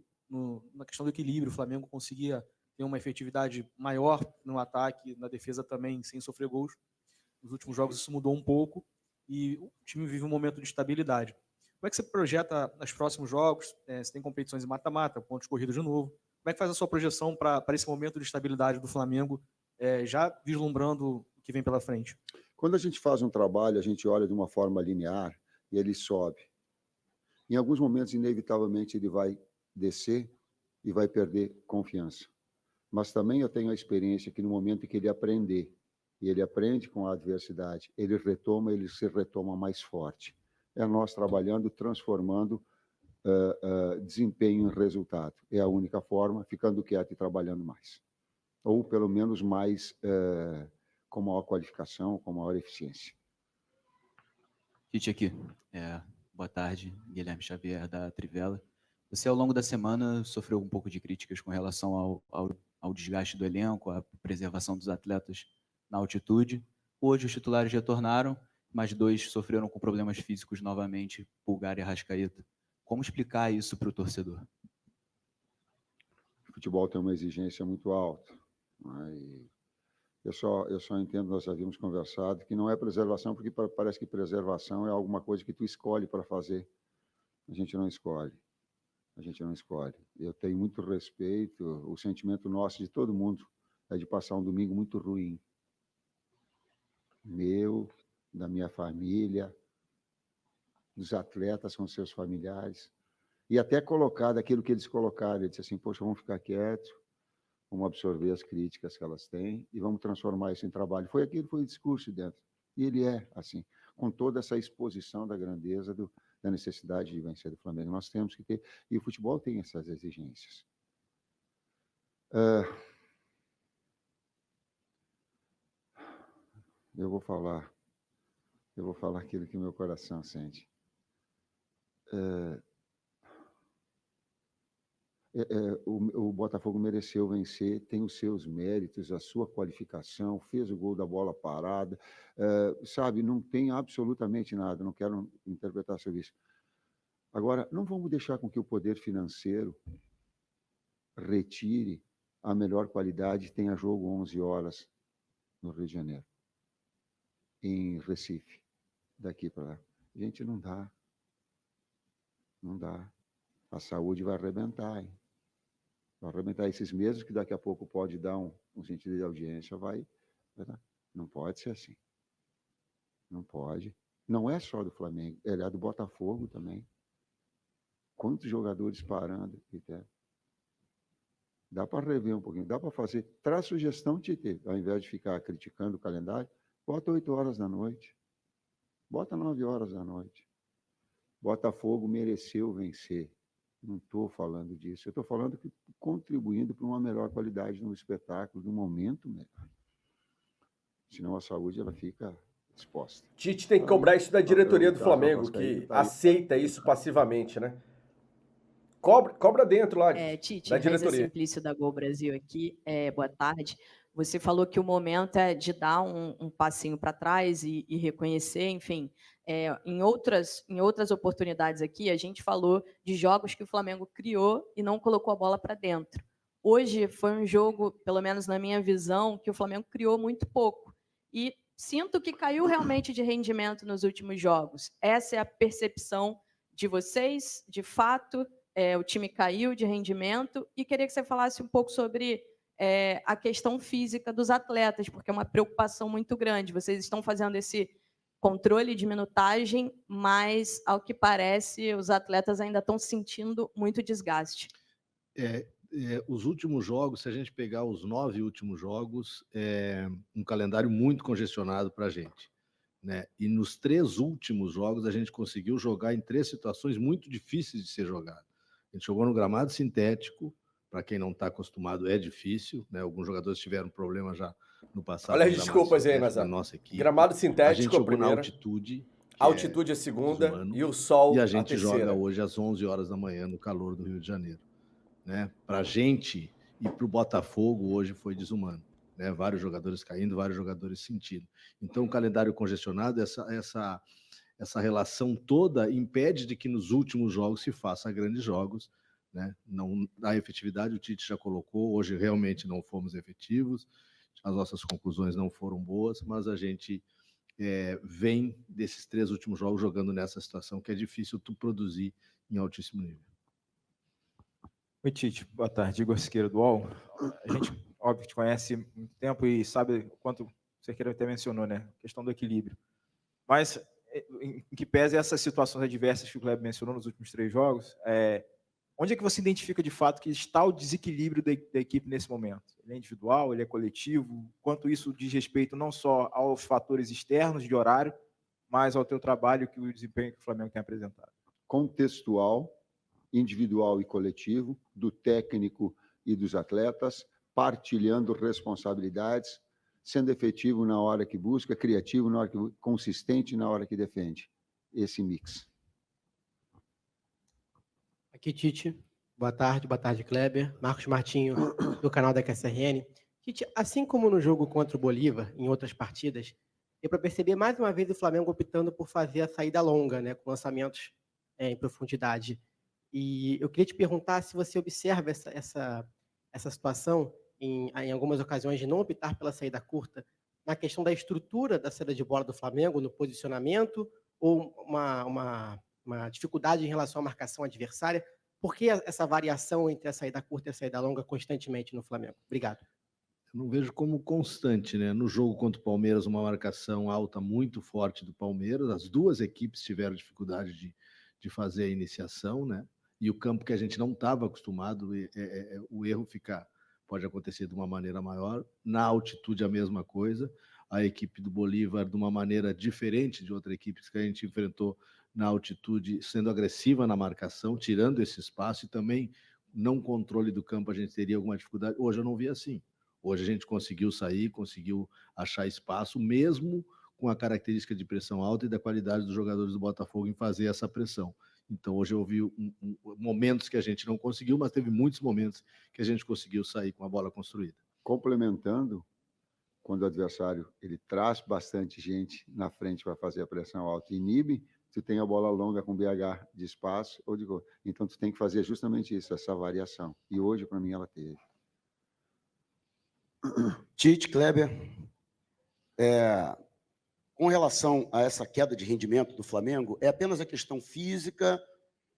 na questão do equilíbrio. O Flamengo conseguia ter uma efetividade maior no ataque, na defesa também, sem sofrer gols. Nos últimos jogos isso mudou um pouco e o time vive um momento de estabilidade. Como é que você projeta os próximos jogos? Você tem competições em mata-mata, pontos corridos de novo. Como é que faz a sua projeção para esse momento de estabilidade do Flamengo, já vislumbrando o que vem pela frente? Quando a gente faz um trabalho, a gente olha de uma forma linear e ele sobe. Em alguns momentos, inevitavelmente, ele vai descer e vai perder confiança. Mas também eu tenho a experiência que no momento em que ele aprender, e ele aprende com a adversidade, ele se retoma mais forte. É nós trabalhando, transformando desempenho em resultado. É a única forma, ficando quieto e trabalhando mais. Ou, pelo menos, mais com maior qualificação, com maior eficiência. Tite aqui. Boa tarde, Guilherme Xavier, da Trivela. Você, ao longo da semana, sofreu um pouco de críticas com relação ao desgaste do elenco, à preservação dos atletas na altitude. Hoje, os titulares retornaram, mas 2 sofreram com problemas físicos novamente, Pulgar e Arrascaeta. Como explicar isso para o torcedor? O futebol tem uma exigência muito alta. Né? Eu só entendo, nós havíamos conversado, que não é preservação, porque parece que preservação é alguma coisa que tu escolhe para fazer. A gente não escolhe. A gente não escolhe. Eu tenho muito respeito, o sentimento nosso, de todo mundo, é de passar um domingo muito ruim. Meu, da minha família, dos atletas com seus familiares, e até colocar daquilo que eles colocaram. Ele disse assim, poxa, vamos ficar quietos, vamos absorver as críticas que elas têm e vamos transformar isso em trabalho. Foi o discurso dentro. E ele é assim, com toda essa exposição da grandeza da necessidade de vencer do Flamengo. Nós temos que ter, e o futebol tem essas exigências. Eu vou falar aquilo que o meu coração sente. O Botafogo mereceu vencer, tem os seus méritos, a sua qualificação, fez o gol da bola parada, sabe, não tem absolutamente nada, não quero interpretar sobre isso. Agora, não vamos deixar com que o poder financeiro retire a melhor qualidade e tenha jogo 11 horas no Rio de Janeiro, em Recife, daqui para lá. Gente, não dá. Não dá. A saúde vai arrebentar, hein? Vai arrebentar esses meses que daqui a pouco pode dar um sentido de audiência, vai dar. Não pode ser assim. Não pode. Não é só do Flamengo, é do Botafogo também. Quantos jogadores parando? Dá para rever um pouquinho, dá para fazer. Traz sugestão, Tite, ao invés de ficar criticando o calendário, bota 8 horas da noite. Bota 9 horas da noite. Botafogo mereceu vencer. Não estou falando disso. Eu estou falando que contribuindo para uma melhor qualidade no espetáculo, no momento melhor. Senão a saúde ela fica exposta. Tite tem que cobrar isso da diretoria do Flamengo, que aceita isso passivamente, né? Cobra dentro lá Tite, da diretoria. Simplício da Gol Brasil aqui. Boa tarde. Você falou que o momento é de dar um passinho para trás e reconhecer, enfim. Em outras oportunidades aqui, a gente falou de jogos que o Flamengo criou e não colocou a bola para dentro. Hoje foi um jogo, pelo menos na minha visão, que o Flamengo criou muito pouco. E sinto que caiu realmente de rendimento nos últimos jogos. Essa é a percepção de vocês, de fato, o time caiu de rendimento, e queria que você falasse um pouco sobre a questão física dos atletas, porque é uma preocupação muito grande. Vocês estão fazendo esse controle de minutagem, mas, ao que parece, os atletas ainda estão sentindo muito desgaste. Os últimos jogos, se a gente pegar os 9 últimos jogos, é um calendário muito congestionado para a gente, né? E nos 3 últimos jogos, a gente conseguiu jogar em 3 situações muito difíceis de ser jogado. A gente jogou no gramado sintético, para quem não está acostumado, é difícil, né? Alguns jogadores tiveram problema já no passado. Olha as desculpas aí, mas da nossa equipe. Gramado sintético, a gente jogou primeira, na altitude. Altitude é a segunda, desumano, e o sol e a gente terceira. joga hoje às 11 horas da manhã no calor do Rio de Janeiro, né? Para a gente e para o Botafogo hoje foi desumano, né? Vários jogadores caindo, vários jogadores sentindo. Então, o calendário congestionado, essa relação toda impede de que nos últimos jogos se faça grandes jogos, né? Não, a efetividade o Tite já colocou, hoje realmente não fomos efetivos, as nossas conclusões não foram boas, mas a gente vem desses 3 últimos jogos jogando nessa situação que é difícil tu produzir em altíssimo nível. Oi, Tite. Boa tarde. Igor Siqueira, do UOL. A gente, óbvio, te conhece há muito tempo e sabe o quanto o Siqueira até mencionou, né? A questão do equilíbrio. Mas, em que pese essas situações adversas que o Kleber mencionou nos últimos 3 jogos, onde é que você identifica de fato que está o desequilíbrio da equipe nesse momento? Ele é individual, ele é coletivo? Quanto isso diz respeito não só aos fatores externos de horário, mas ao teu trabalho e o desempenho que o Flamengo tem apresentado? Contextual, individual e coletivo, do técnico e dos atletas, partilhando responsabilidades, sendo efetivo na hora que busca, criativo na hora que consistente na hora que defende. Esse mix. Aqui, Tite. Boa tarde, Kleber. Marcos Martinho, do canal da QSRN. Tite, assim como no jogo contra o Bolívar, em outras partidas, deu para perceber mais uma vez o Flamengo optando por fazer a saída longa, né, com lançamentos em profundidade. E eu queria te perguntar se você observa essa situação, em algumas ocasiões, de não optar pela saída curta, na questão da estrutura da saída de bola do Flamengo, no posicionamento, ou uma dificuldade em relação à marcação adversária. Por que essa variação entre a saída curta e a saída longa constantemente no Flamengo? Obrigado. Eu não vejo como constante, né? No jogo contra o Palmeiras, uma marcação alta muito forte do Palmeiras. As 2 equipes tiveram dificuldade de fazer a iniciação, né? E o campo que a gente não estava acostumado, o erro pode acontecer de uma maneira maior. Na altitude, a mesma coisa. A equipe do Bolívar, de uma maneira diferente de outras equipes que a gente enfrentou na altitude, sendo agressiva na marcação, tirando esse espaço, e também não controle do campo, a gente teria alguma dificuldade. Hoje eu não vi assim. Hoje a gente conseguiu sair, conseguiu achar espaço, mesmo com a característica de pressão alta e da qualidade dos jogadores do Botafogo em fazer essa pressão. Então, hoje eu vi momentos que a gente não conseguiu, mas teve muitos momentos que a gente conseguiu sair com a bola construída. Complementando, quando o adversário ele traz bastante gente na frente para fazer a pressão alta e inibe, tu tem a bola longa com BH de espaço ou de gol. Então, tu tem que fazer justamente isso, essa variação. E hoje, para mim, ela teve. Tite, Kleber, com relação a essa queda de rendimento do Flamengo, é apenas a questão física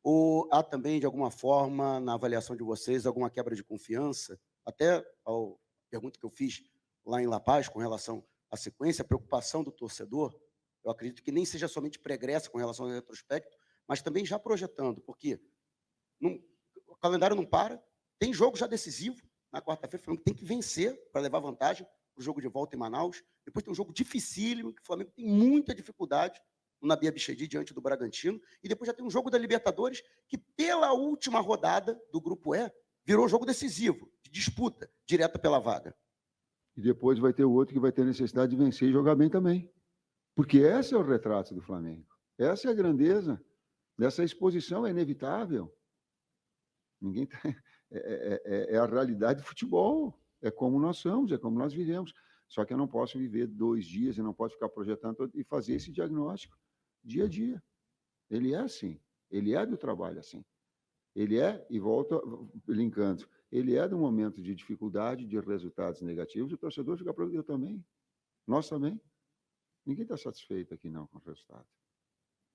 ou há também, de alguma forma, na avaliação de vocês, alguma quebra de confiança? Até a pergunta que eu fiz lá em La Paz, com relação à sequência, a preocupação do torcedor, eu acredito que nem seja somente pregressa com relação ao retrospecto, mas também já projetando, porque o calendário não para, tem jogo já decisivo, na quarta-feira o Flamengo tem que vencer para levar vantagem para o jogo de volta em Manaus, depois tem um jogo dificílimo, que o Flamengo tem muita dificuldade no Nabi Abichedi diante do Bragantino, e depois já tem um jogo da Libertadores, que pela última rodada do Grupo E, virou jogo decisivo, de disputa direta pela vaga. E depois vai ter o outro que vai ter necessidade de vencer e jogar bem também. Porque esse é o retrato do Flamengo. Essa é a grandeza dessa exposição, é inevitável. Ninguém tá... é a realidade do futebol. É como nós somos, é como nós vivemos. Só que eu não posso viver 2 dias, eu não posso ficar projetando e fazer esse diagnóstico dia a dia. Ele é assim, ele é do trabalho assim. Ele é, e volta linkando, ele é do momento de dificuldade, de resultados negativos, o torcedor fica preocupado, eu também, nós também. Ninguém está satisfeito aqui não com o resultado.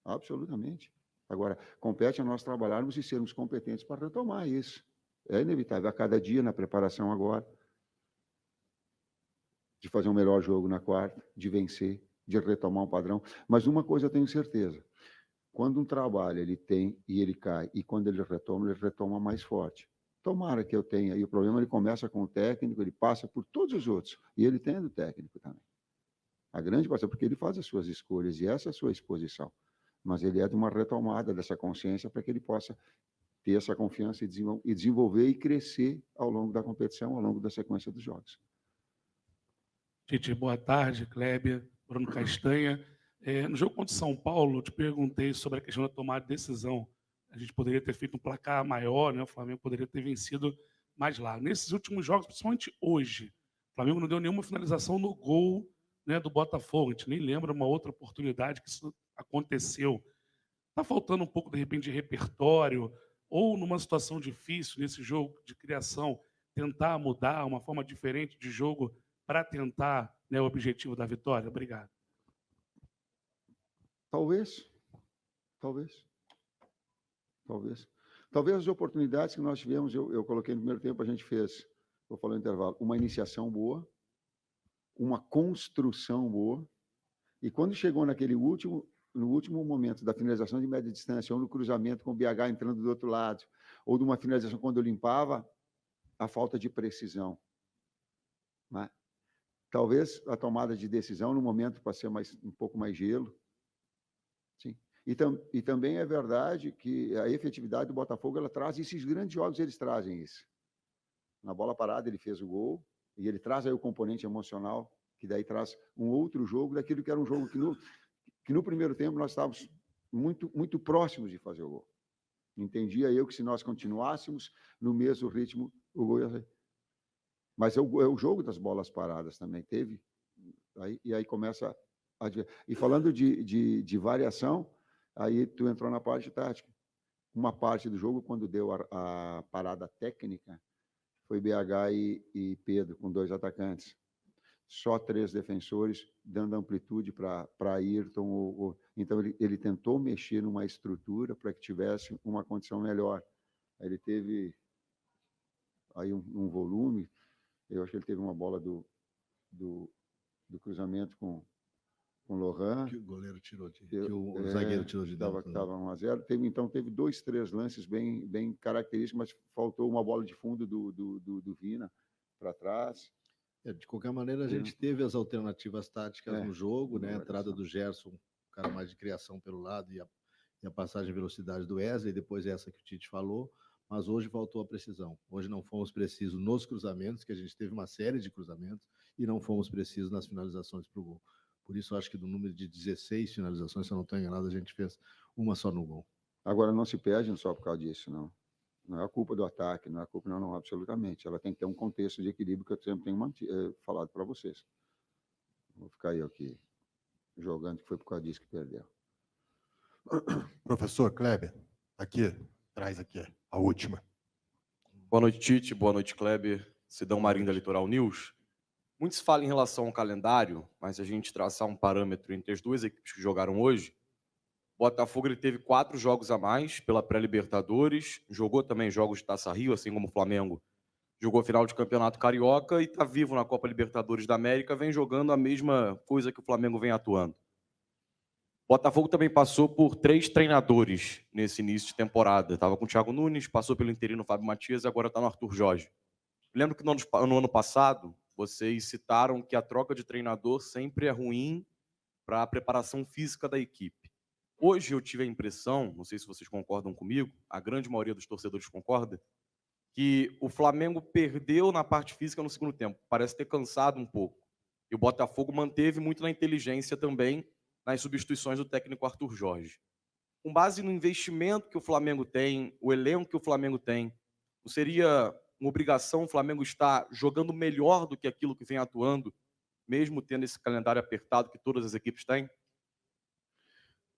Absolutamente. Agora, compete a nós trabalharmos e sermos competentes para retomar isso. É inevitável, a cada dia na preparação agora, de fazer um melhor jogo na quarta, de vencer, de retomar um padrão. Mas uma coisa eu tenho certeza, quando um trabalho ele tem e ele cai, e quando ele retoma mais forte. Tomara que eu tenha, e o problema ele começa com o técnico, ele passa por todos os outros, e ele tem do técnico também. A grande parte, porque ele faz as suas escolhas, e essa é a sua exposição. Mas ele é de uma retomada dessa consciência para que ele possa ter essa confiança e desenvolver e crescer ao longo da competição, ao longo da sequência dos jogos. Tite, boa tarde, Kleber, Bruno Castanha. No jogo contra o São Paulo, eu te perguntei sobre a questão da tomada de decisão. A gente poderia ter feito um placar maior, né? O Flamengo poderia ter vencido mais lá. Nesses últimos jogos, principalmente hoje, o Flamengo não deu nenhuma finalização no gol, né, do Botafogo. A gente nem lembra uma outra oportunidade que isso aconteceu. Está faltando um pouco, de repente, de repertório, ou numa situação difícil, nesse jogo de criação, tentar mudar uma forma diferente de jogo para tentar, né, o objetivo da vitória? Obrigado. Talvez. Talvez as oportunidades que nós tivemos, eu coloquei no primeiro tempo, a gente fez, vou falar no intervalo, uma iniciação boa, uma construção boa, e quando chegou no último momento da finalização de média distância, ou no cruzamento com o BH entrando do outro lado, ou de uma finalização quando eu limpava, a falta de precisão. Né? Talvez a tomada de decisão no momento para ser um pouco mais gelo. Sim. E também é verdade que a efetividade do Botafogo, ela traz esses grandes jogos, eles trazem isso. Na bola parada ele fez o gol, e ele traz aí o componente emocional, que daí traz um outro jogo, daquilo que era um jogo que no primeiro tempo nós estávamos muito, muito próximos de fazer o gol. Entendia eu que se nós continuássemos no mesmo ritmo, o gol ia sair. Mas é o jogo das bolas paradas também, teve. E aí começa a... E falando de variação, aí tu entrou na parte tática. Uma parte do jogo, quando deu a parada técnica, foi BH e Pedro, com 2 atacantes. Só 3 defensores, dando amplitude para Ayrton. Então, ele tentou mexer numa estrutura para que tivesse uma condição melhor. Aí ele teve aí um volume. Eu acho que ele teve uma bola do cruzamento com o Lohan. Que o goleiro tirou o zagueiro tirou de dentro. Estava 1-0. Então, teve 2, 3 lances bem característicos, mas faltou uma bola de fundo do Vina para trás. De qualquer maneira, a gente teve as alternativas táticas no jogo, né? A entrada do Gerson, um cara mais de criação pelo lado, e a passagem de velocidade do Wesley, depois essa que o Tite falou, mas hoje faltou a precisão. Hoje não fomos precisos nos cruzamentos, que a gente teve uma série de cruzamentos, e não fomos precisos nas finalizações para o gol. Por isso, eu acho que do número de 16 finalizações, se eu não estou enganado, a gente fez uma só no gol. Agora, não se perde só por causa disso, não. Não é a culpa do ataque, não é a culpa, não, absolutamente. Ela tem que ter um contexto de equilíbrio que eu sempre tenho falado para vocês. Vou ficar eu aqui jogando, que foi por causa disso que perdeu. Professor Kleber, traz aqui a última. Boa noite, Tite. Boa noite, Kleber. Sidão Marinho da Litoral News. Muito se fala em relação ao calendário, mas se a gente traçar um parâmetro entre as 2 equipes que jogaram hoje, o Botafogo ele teve 4 jogos a mais pela pré-Libertadores, jogou também jogos de Taça Rio, assim como o Flamengo jogou final de Campeonato Carioca e está vivo na Copa Libertadores da América, vem jogando a mesma coisa que o Flamengo vem atuando. O Botafogo também passou por 3 treinadores nesse início de temporada. Estava com o Thiago Nunes, passou pelo interino Fábio Matias e agora está no Arthur Jorge. Lembro que no ano passado, vocês citaram que a troca de treinador sempre é ruim para a preparação física da equipe. Hoje eu tive a impressão, não sei se vocês concordam comigo, a grande maioria dos torcedores concorda, que o Flamengo perdeu na parte física no segundo tempo. Parece ter cansado um pouco. E o Botafogo manteve muito na inteligência também nas substituições do técnico Arthur Jorge. Com base no investimento que o Flamengo tem, o elenco que o Flamengo tem, não seria uma obrigação o Flamengo estar jogando melhor do que aquilo que vem atuando, mesmo tendo esse calendário apertado que todas as equipes têm?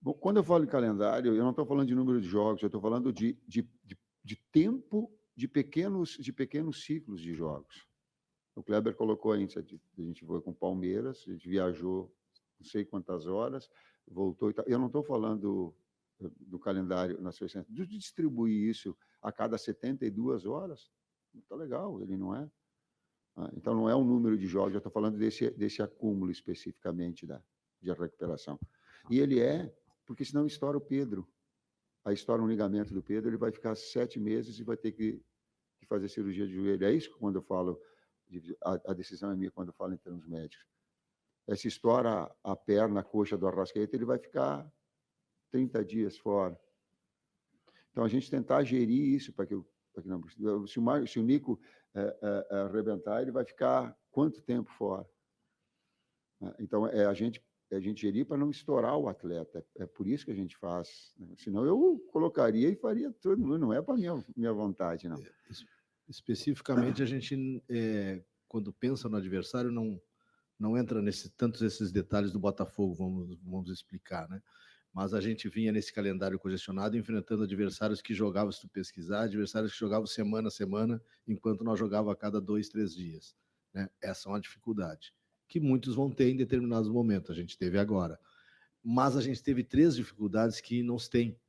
Bom, quando eu falo em calendário, eu não estou falando de número de jogos, eu estou falando de tempo de pequenos ciclos de jogos. O Kleber colocou aí, a gente foi com o Palmeiras, a gente viajou não sei quantas horas, voltou e tal. Eu não estou falando do calendário na sua essência, de distribuir isso a cada 72 horas. Está legal, ele não é. Então, não é um número de jogos, eu estou falando desse acúmulo especificamente de recuperação. E ele porque senão estoura o Pedro. Aí estoura um ligamento do Pedro, ele vai ficar 7 meses e vai ter que fazer cirurgia de joelho. É isso que quando eu falo, a decisão é minha quando eu falo em termos médicos. Se estoura a perna, a coxa do Arrascaeta, ele vai ficar 30 dias fora. Então, a gente tentar gerir isso para que não... Se o Nico arrebentar, ele vai ficar quanto tempo fora? Então, a gente gerir para não estourar o atleta. É por isso que a gente faz. Né? Senão eu colocaria e faria tudo. Não é para minha vontade, não. Especificamente, a gente, quando pensa no adversário, não entra tantos esses detalhes do Botafogo, vamos explicar, né? Mas a gente vinha nesse calendário congestionado enfrentando adversários que jogavam, se tu pesquisar, adversários que jogavam semana a semana, enquanto nós jogávamos a cada 2, 3 dias. Né? Essa é uma dificuldade que muitos vão ter em determinados momentos. A gente teve agora. Mas a gente teve 3 dificuldades que não se tem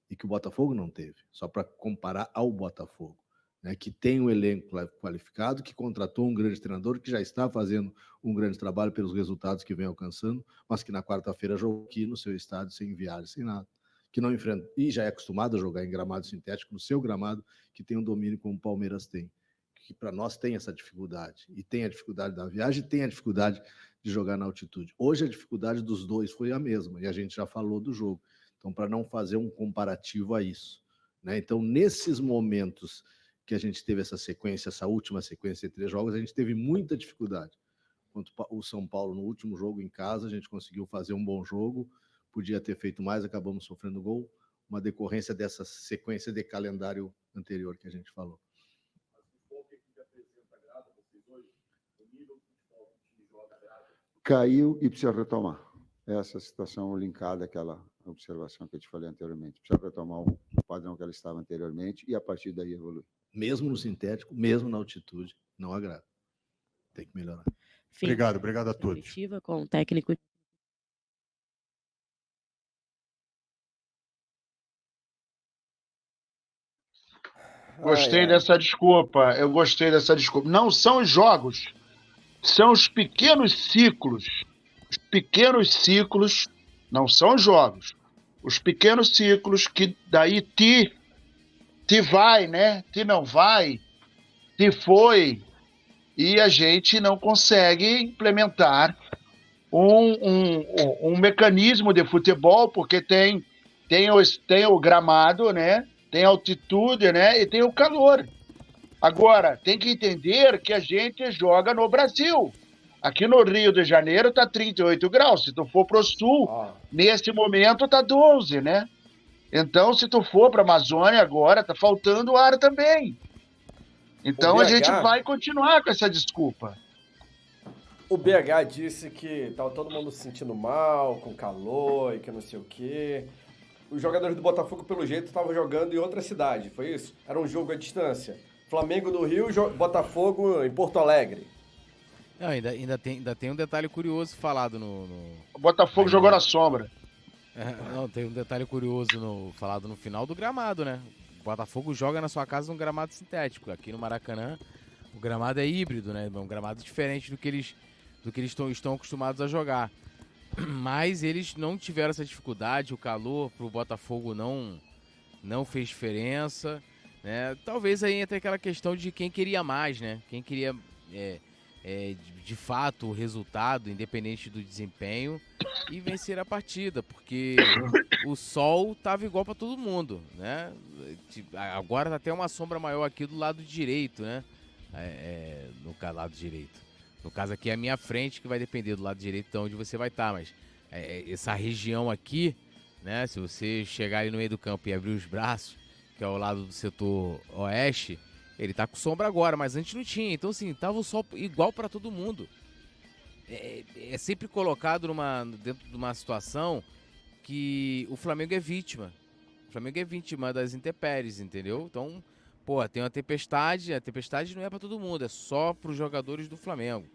e que o Botafogo não teve, só para comparar ao Botafogo. Né, que tem um elenco qualificado, que contratou um grande treinador, que já está fazendo um grande trabalho pelos resultados que vem alcançando, mas que na quarta-feira jogou aqui no seu estádio, sem viagem, sem nada. Que não enfrenta, e já é acostumado a jogar em gramado sintético, no seu gramado, que tem um domínio como o Palmeiras tem. Que para nós tem essa dificuldade. E tem a dificuldade da viagem, e tem a dificuldade de jogar na altitude. Hoje a dificuldade dos dois foi a mesma, e a gente já falou do jogo. Então, para não fazer um comparativo a isso. Né? Então, nesses momentos que a gente teve essa última sequência de 3 jogos, a gente teve muita dificuldade. Quanto o São Paulo, no último jogo em casa, a gente conseguiu fazer um bom jogo, podia ter feito mais, acabamos sofrendo gol, uma decorrência dessa sequência de calendário anterior que a gente falou. Caiu e precisa retomar. Essa situação linkada àquela observação que eu te falei anteriormente. Precisa retomar o padrão que ela estava anteriormente e, a partir daí, evoluir. Mesmo no sintético, mesmo na altitude, não agrada. Tem que melhorar. Obrigado a todos. Com o técnico. Gostei dessa desculpa. Eu gostei dessa desculpa. Não são os jogos, são os pequenos ciclos. Os pequenos ciclos não são os jogos. Os pequenos ciclos que daí te vai, né? Te não vai, te foi, e a gente não consegue implementar um mecanismo de futebol, porque tem o gramado, né? Tem a altitude, né? E tem o calor. Agora, tem que entender que a gente joga no Brasil. Aqui no Rio de Janeiro tá 38 graus. Se tu for pro sul, nesse momento tá 12, né? Então, se tu for para a Amazônia agora, tá faltando ar também. Então, a gente vai continuar com essa desculpa. O BH disse que estava todo mundo se sentindo mal, com calor e que não sei o quê. Os jogadores do Botafogo, pelo jeito, estavam jogando em outra cidade, foi isso? Era um jogo à distância. Flamengo no Rio, Botafogo em Porto Alegre. Não, ainda tem um detalhe curioso falado no... O Botafogo jogou na sombra. Não, tem um detalhe curioso falado no final do gramado, né? O Botafogo joga na sua casa num gramado sintético. Aqui no Maracanã, o gramado é híbrido, né? É um gramado diferente do que eles estão acostumados a jogar. Mas eles não tiveram essa dificuldade, o calor pro Botafogo não fez diferença, né? Talvez aí entre aquela questão de quem queria mais, né? Quem queria de fato o resultado, independente do desempenho, e vencer a partida, porque o sol tava igual para todo mundo, né? Agora tá até uma sombra maior aqui do lado direito, né? No lado direito. No caso aqui é a minha frente, que vai depender do lado direito de onde você vai estar, mas essa região aqui, né? Se você chegar ali no meio do campo e abrir os braços, que é ao lado do setor oeste, Ele tá com sombra agora, mas antes não tinha. Então, assim, tava o sol igual para todo mundo. É sempre colocado dentro de uma situação que o Flamengo é vítima. O Flamengo é vítima das intempéries, entendeu? Então, pô, tem uma tempestade. A tempestade não é para todo mundo, é só para os jogadores do Flamengo.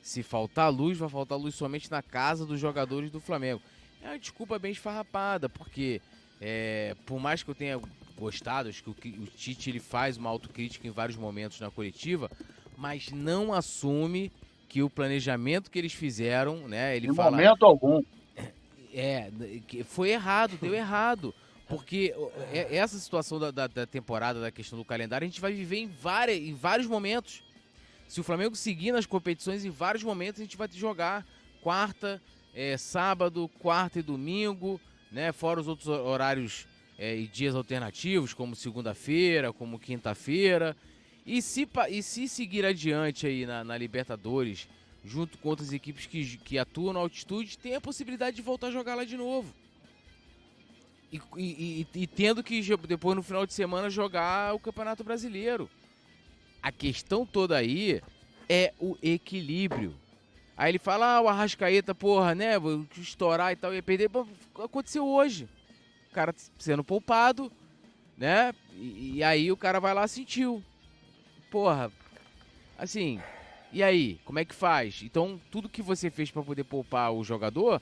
Se faltar luz, vai faltar luz somente na casa dos jogadores do Flamengo. É uma desculpa bem esfarrapada, porque por mais que eu tenha gostado, acho que o Tite ele faz uma autocrítica em vários momentos na coletiva, mas não assume que o planejamento que eles fizeram, né? Ele fala, momento algum. Que foi errado, deu errado. Porque essa situação da temporada, da questão do calendário, a gente vai viver em vários momentos. Se o Flamengo seguir nas competições, em vários momentos a gente vai jogar quarta, sábado, quarta e domingo, né? Fora os outros horários e dias alternativos, como segunda-feira, como quinta-feira. E se seguir adiante aí na Libertadores, junto com outras equipes que atuam na altitude, tem a possibilidade de voltar a jogar lá de novo. E tendo que depois, no final de semana, jogar o Campeonato Brasileiro. A questão toda aí é o equilíbrio. Aí ele fala, o Arrascaeta, porra, né, vou estourar e tal, ia perder. Pô, aconteceu hoje. O cara sendo poupado, né, e aí o cara vai lá e sentiu. Porra, assim, e aí, como é que faz? Então, tudo que você fez para poder poupar o jogador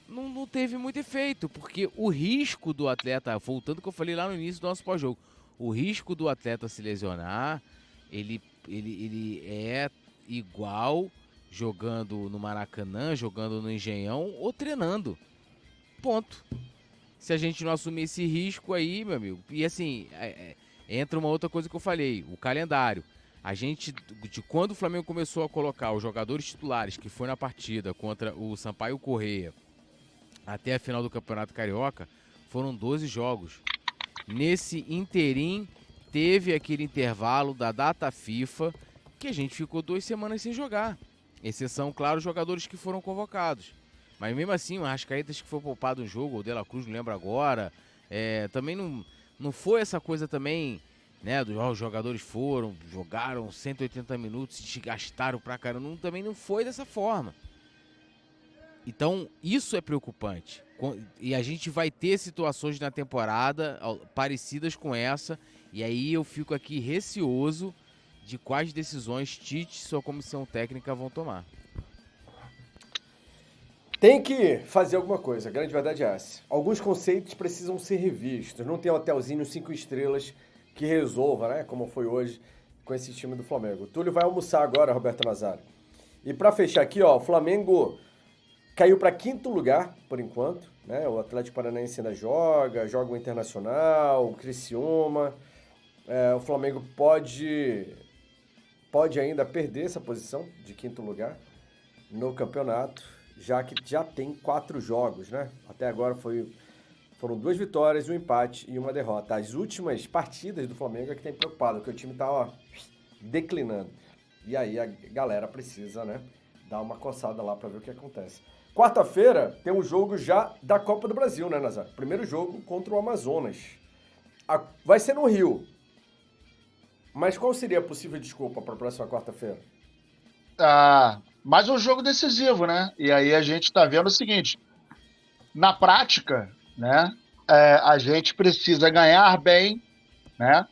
não teve muito efeito, porque o risco do atleta, voltando ao que eu falei lá no início do nosso pós-jogo, o risco do atleta se lesionar, ele é igual jogando no Maracanã, jogando no Engenhão ou treinando. Ponto. Se a gente não assumir esse risco aí, meu amigo, e assim, entra uma outra coisa que eu falei, o calendário. A gente, de quando o Flamengo começou a colocar os jogadores titulares, que foi na partida contra o Sampaio Corrêa, até a final do Campeonato Carioca, foram 12 jogos. Nesse interim, teve aquele intervalo da data FIFA, que a gente ficou 2 semanas sem jogar. Exceção, claro, os jogadores que foram convocados. Mas mesmo assim, o Arrascaeta que foi poupado no jogo, o De La Cruz, não lembro agora. Também não foi essa coisa também, né, os jogadores jogaram 180 minutos, se gastaram pra caramba. Também não foi dessa forma. Então, isso é preocupante. E a gente vai ter situações na temporada parecidas com essa. E aí eu fico aqui receoso de quais decisões Tite e sua comissão técnica vão tomar. Tem que fazer alguma coisa, a grande verdade é essa. Alguns conceitos precisam ser revistos. Não tem hotelzinho 5 estrelas que resolva, né? Como foi hoje com esse time do Flamengo. O Túlio vai almoçar agora, Roberto Nazário. E para fechar aqui, ó, o Flamengo caiu para 5º lugar, por enquanto, né? O Atlético Paranaense ainda joga o Internacional, o Criciúma. O Flamengo pode ainda perder essa posição de 5º lugar no campeonato, já que já tem 4 jogos, né? Até agora foram 2 vitórias, 1 empate e 1 derrota. As últimas partidas do Flamengo é que tem preocupado, porque o time tá declinando. E aí a galera precisa, né, dar uma coçada lá para ver o que acontece. Quarta-feira tem um jogo já da Copa do Brasil, né, Nazário? Primeiro jogo contra o Amazonas. Vai ser no Rio. Mas qual seria a possível desculpa para a próxima quarta-feira? Mais um jogo decisivo, né? E aí a gente está vendo o seguinte, na prática, né, a gente precisa ganhar bem, né?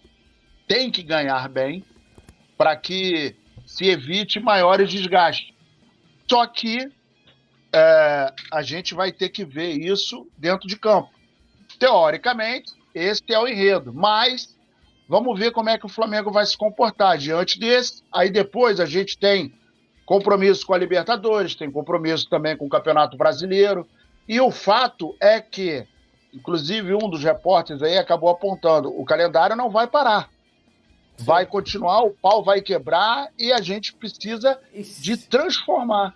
Tem que ganhar bem para que se evite maiores desgastes. Só que a gente vai ter que ver isso dentro de campo. Teoricamente, esse é o enredo, mas vamos ver como é que o Flamengo vai se comportar diante desse. Aí depois a gente tem compromisso com a Libertadores, tem compromisso também com o Campeonato Brasileiro. E o fato é que, inclusive um dos repórteres aí acabou apontando, o calendário não vai parar. Sim. Vai continuar, o pau vai quebrar e a gente precisa de transformar.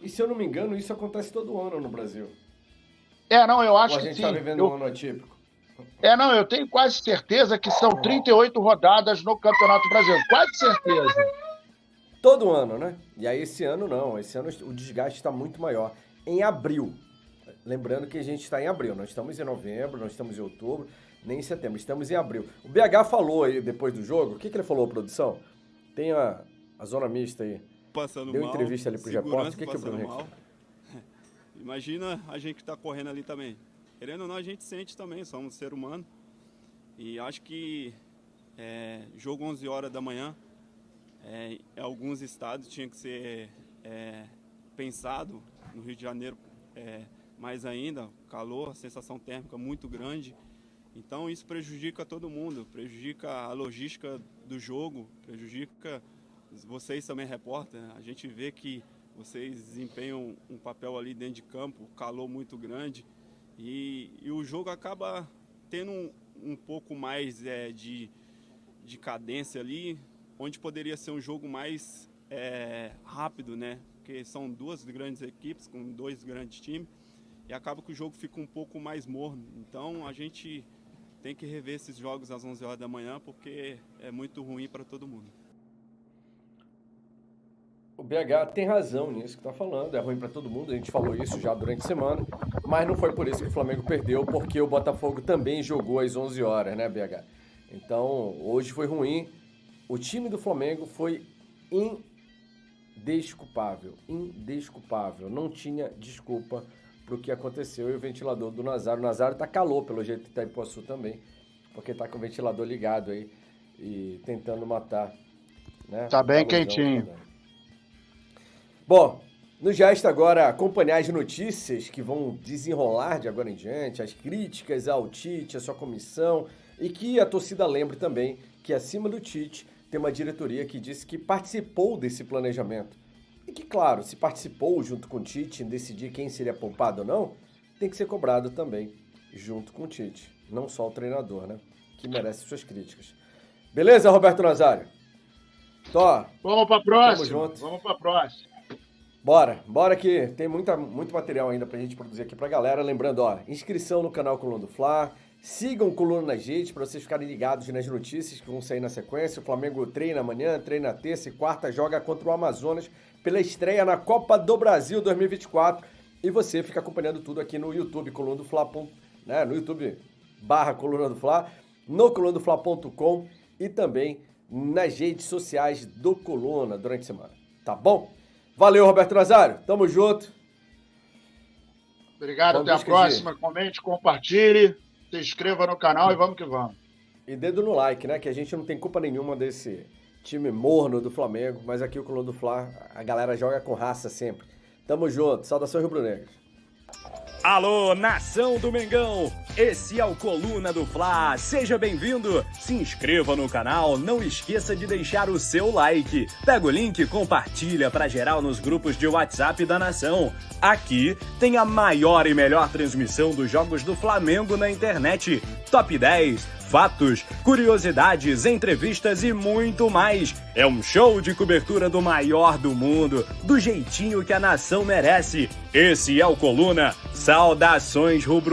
E se eu não me engano, isso acontece todo ano no Brasil. Eu acho que sim. A gente está vivendo um ano atípico. Eu tenho quase certeza que são 38 rodadas no Campeonato Brasileiro. Quase certeza. Todo ano, né? E aí esse ano não. Esse ano o desgaste está muito maior. Em abril. Lembrando que a gente está em abril. Nós estamos em novembro, nós estamos em outubro. Nem em setembro, estamos em abril. O BH falou aí depois do jogo, o que ele falou, produção? Tem a zona mista aí. Passando Deu mal, entrevista ali pro repórter, o que o passando Bruno mal. Imagina a gente que tá correndo ali também. Querendo ou não, a gente sente também, somos ser humano. E acho que jogo 11 horas da manhã, em alguns estados tinha que ser pensado. No Rio de Janeiro, mais ainda, calor, sensação térmica muito grande. Então isso prejudica todo mundo, prejudica a logística do jogo, prejudica vocês também, repórter. A gente vê que vocês desempenham um papel ali dentro de campo, calor muito grande. E o jogo acaba tendo um pouco mais de cadência ali, onde poderia ser um jogo mais rápido, né? Porque são duas grandes equipes, com dois grandes times, e acaba que o jogo fica um pouco mais morno. Então a gente tem que rever esses jogos às 11 horas da manhã, porque é muito ruim para todo mundo. O BH tem razão nisso que está falando, é ruim para todo mundo, a gente falou isso já durante a semana, mas não foi por isso que o Flamengo perdeu, porque o Botafogo também jogou às 11 horas, né, BH? Então, hoje foi ruim, o time do Flamengo foi indesculpável, não tinha desculpa para o que aconteceu. E o ventilador do Nazário, o Nazário tá calor pelo jeito de Itaipuaçu também, porque tá com o ventilador ligado aí e tentando matar, né? Tá bem quentinho. Também. Bom, nos resta agora acompanhar as notícias que vão desenrolar de agora em diante, as críticas ao Tite, a sua comissão, e que a torcida lembre também que acima do Tite tem uma diretoria que disse que participou desse planejamento. E que, claro, se participou junto com o Tite em decidir quem seria poupado ou não, tem que ser cobrado também junto com o Tite. Não só o treinador, né? Que merece suas críticas. Beleza, Roberto Nazário? Tó. Vamos pra próxima. Vamos pra próxima. Bora que tem muito material ainda pra gente produzir aqui pra galera. Lembrando, ó, inscrição no canal Coluna do Fla. Sigam o Coluna nas redes para vocês ficarem ligados nas notícias que vão sair na sequência. O Flamengo treina amanhã, treina terça e quarta, joga contra o Amazonas pela estreia na Copa do Brasil 2024. E você fica acompanhando tudo aqui no YouTube, Coluna do Fla, né? No YouTube /Coluna do Fla, no colunadofla.com e também nas redes sociais do Coluna durante a semana. Tá bom? Valeu, Roberto Nazário. Tamo junto. Obrigado, até a próxima. Comente, compartilhe. Se inscreva no canal e vamos que vamos. E dedo no like, né? Que a gente não tem culpa nenhuma desse time morno do Flamengo, mas aqui o Coluna do Fla, a galera joga com raça sempre. Tamo junto. Saudações rubro-negras. Alô, nação do Mengão! Esse é o Coluna do Fla. Seja bem-vindo. Se inscreva no canal, não esqueça de deixar o seu like. Pega o link e compartilha para geral nos grupos de WhatsApp da nação. Aqui tem a maior e melhor transmissão dos jogos do Flamengo na internet. Top 10, fatos, curiosidades, entrevistas e muito mais. É um show de cobertura do maior do mundo, do jeitinho que a nação merece. Esse é o Coluna. Saudações rubro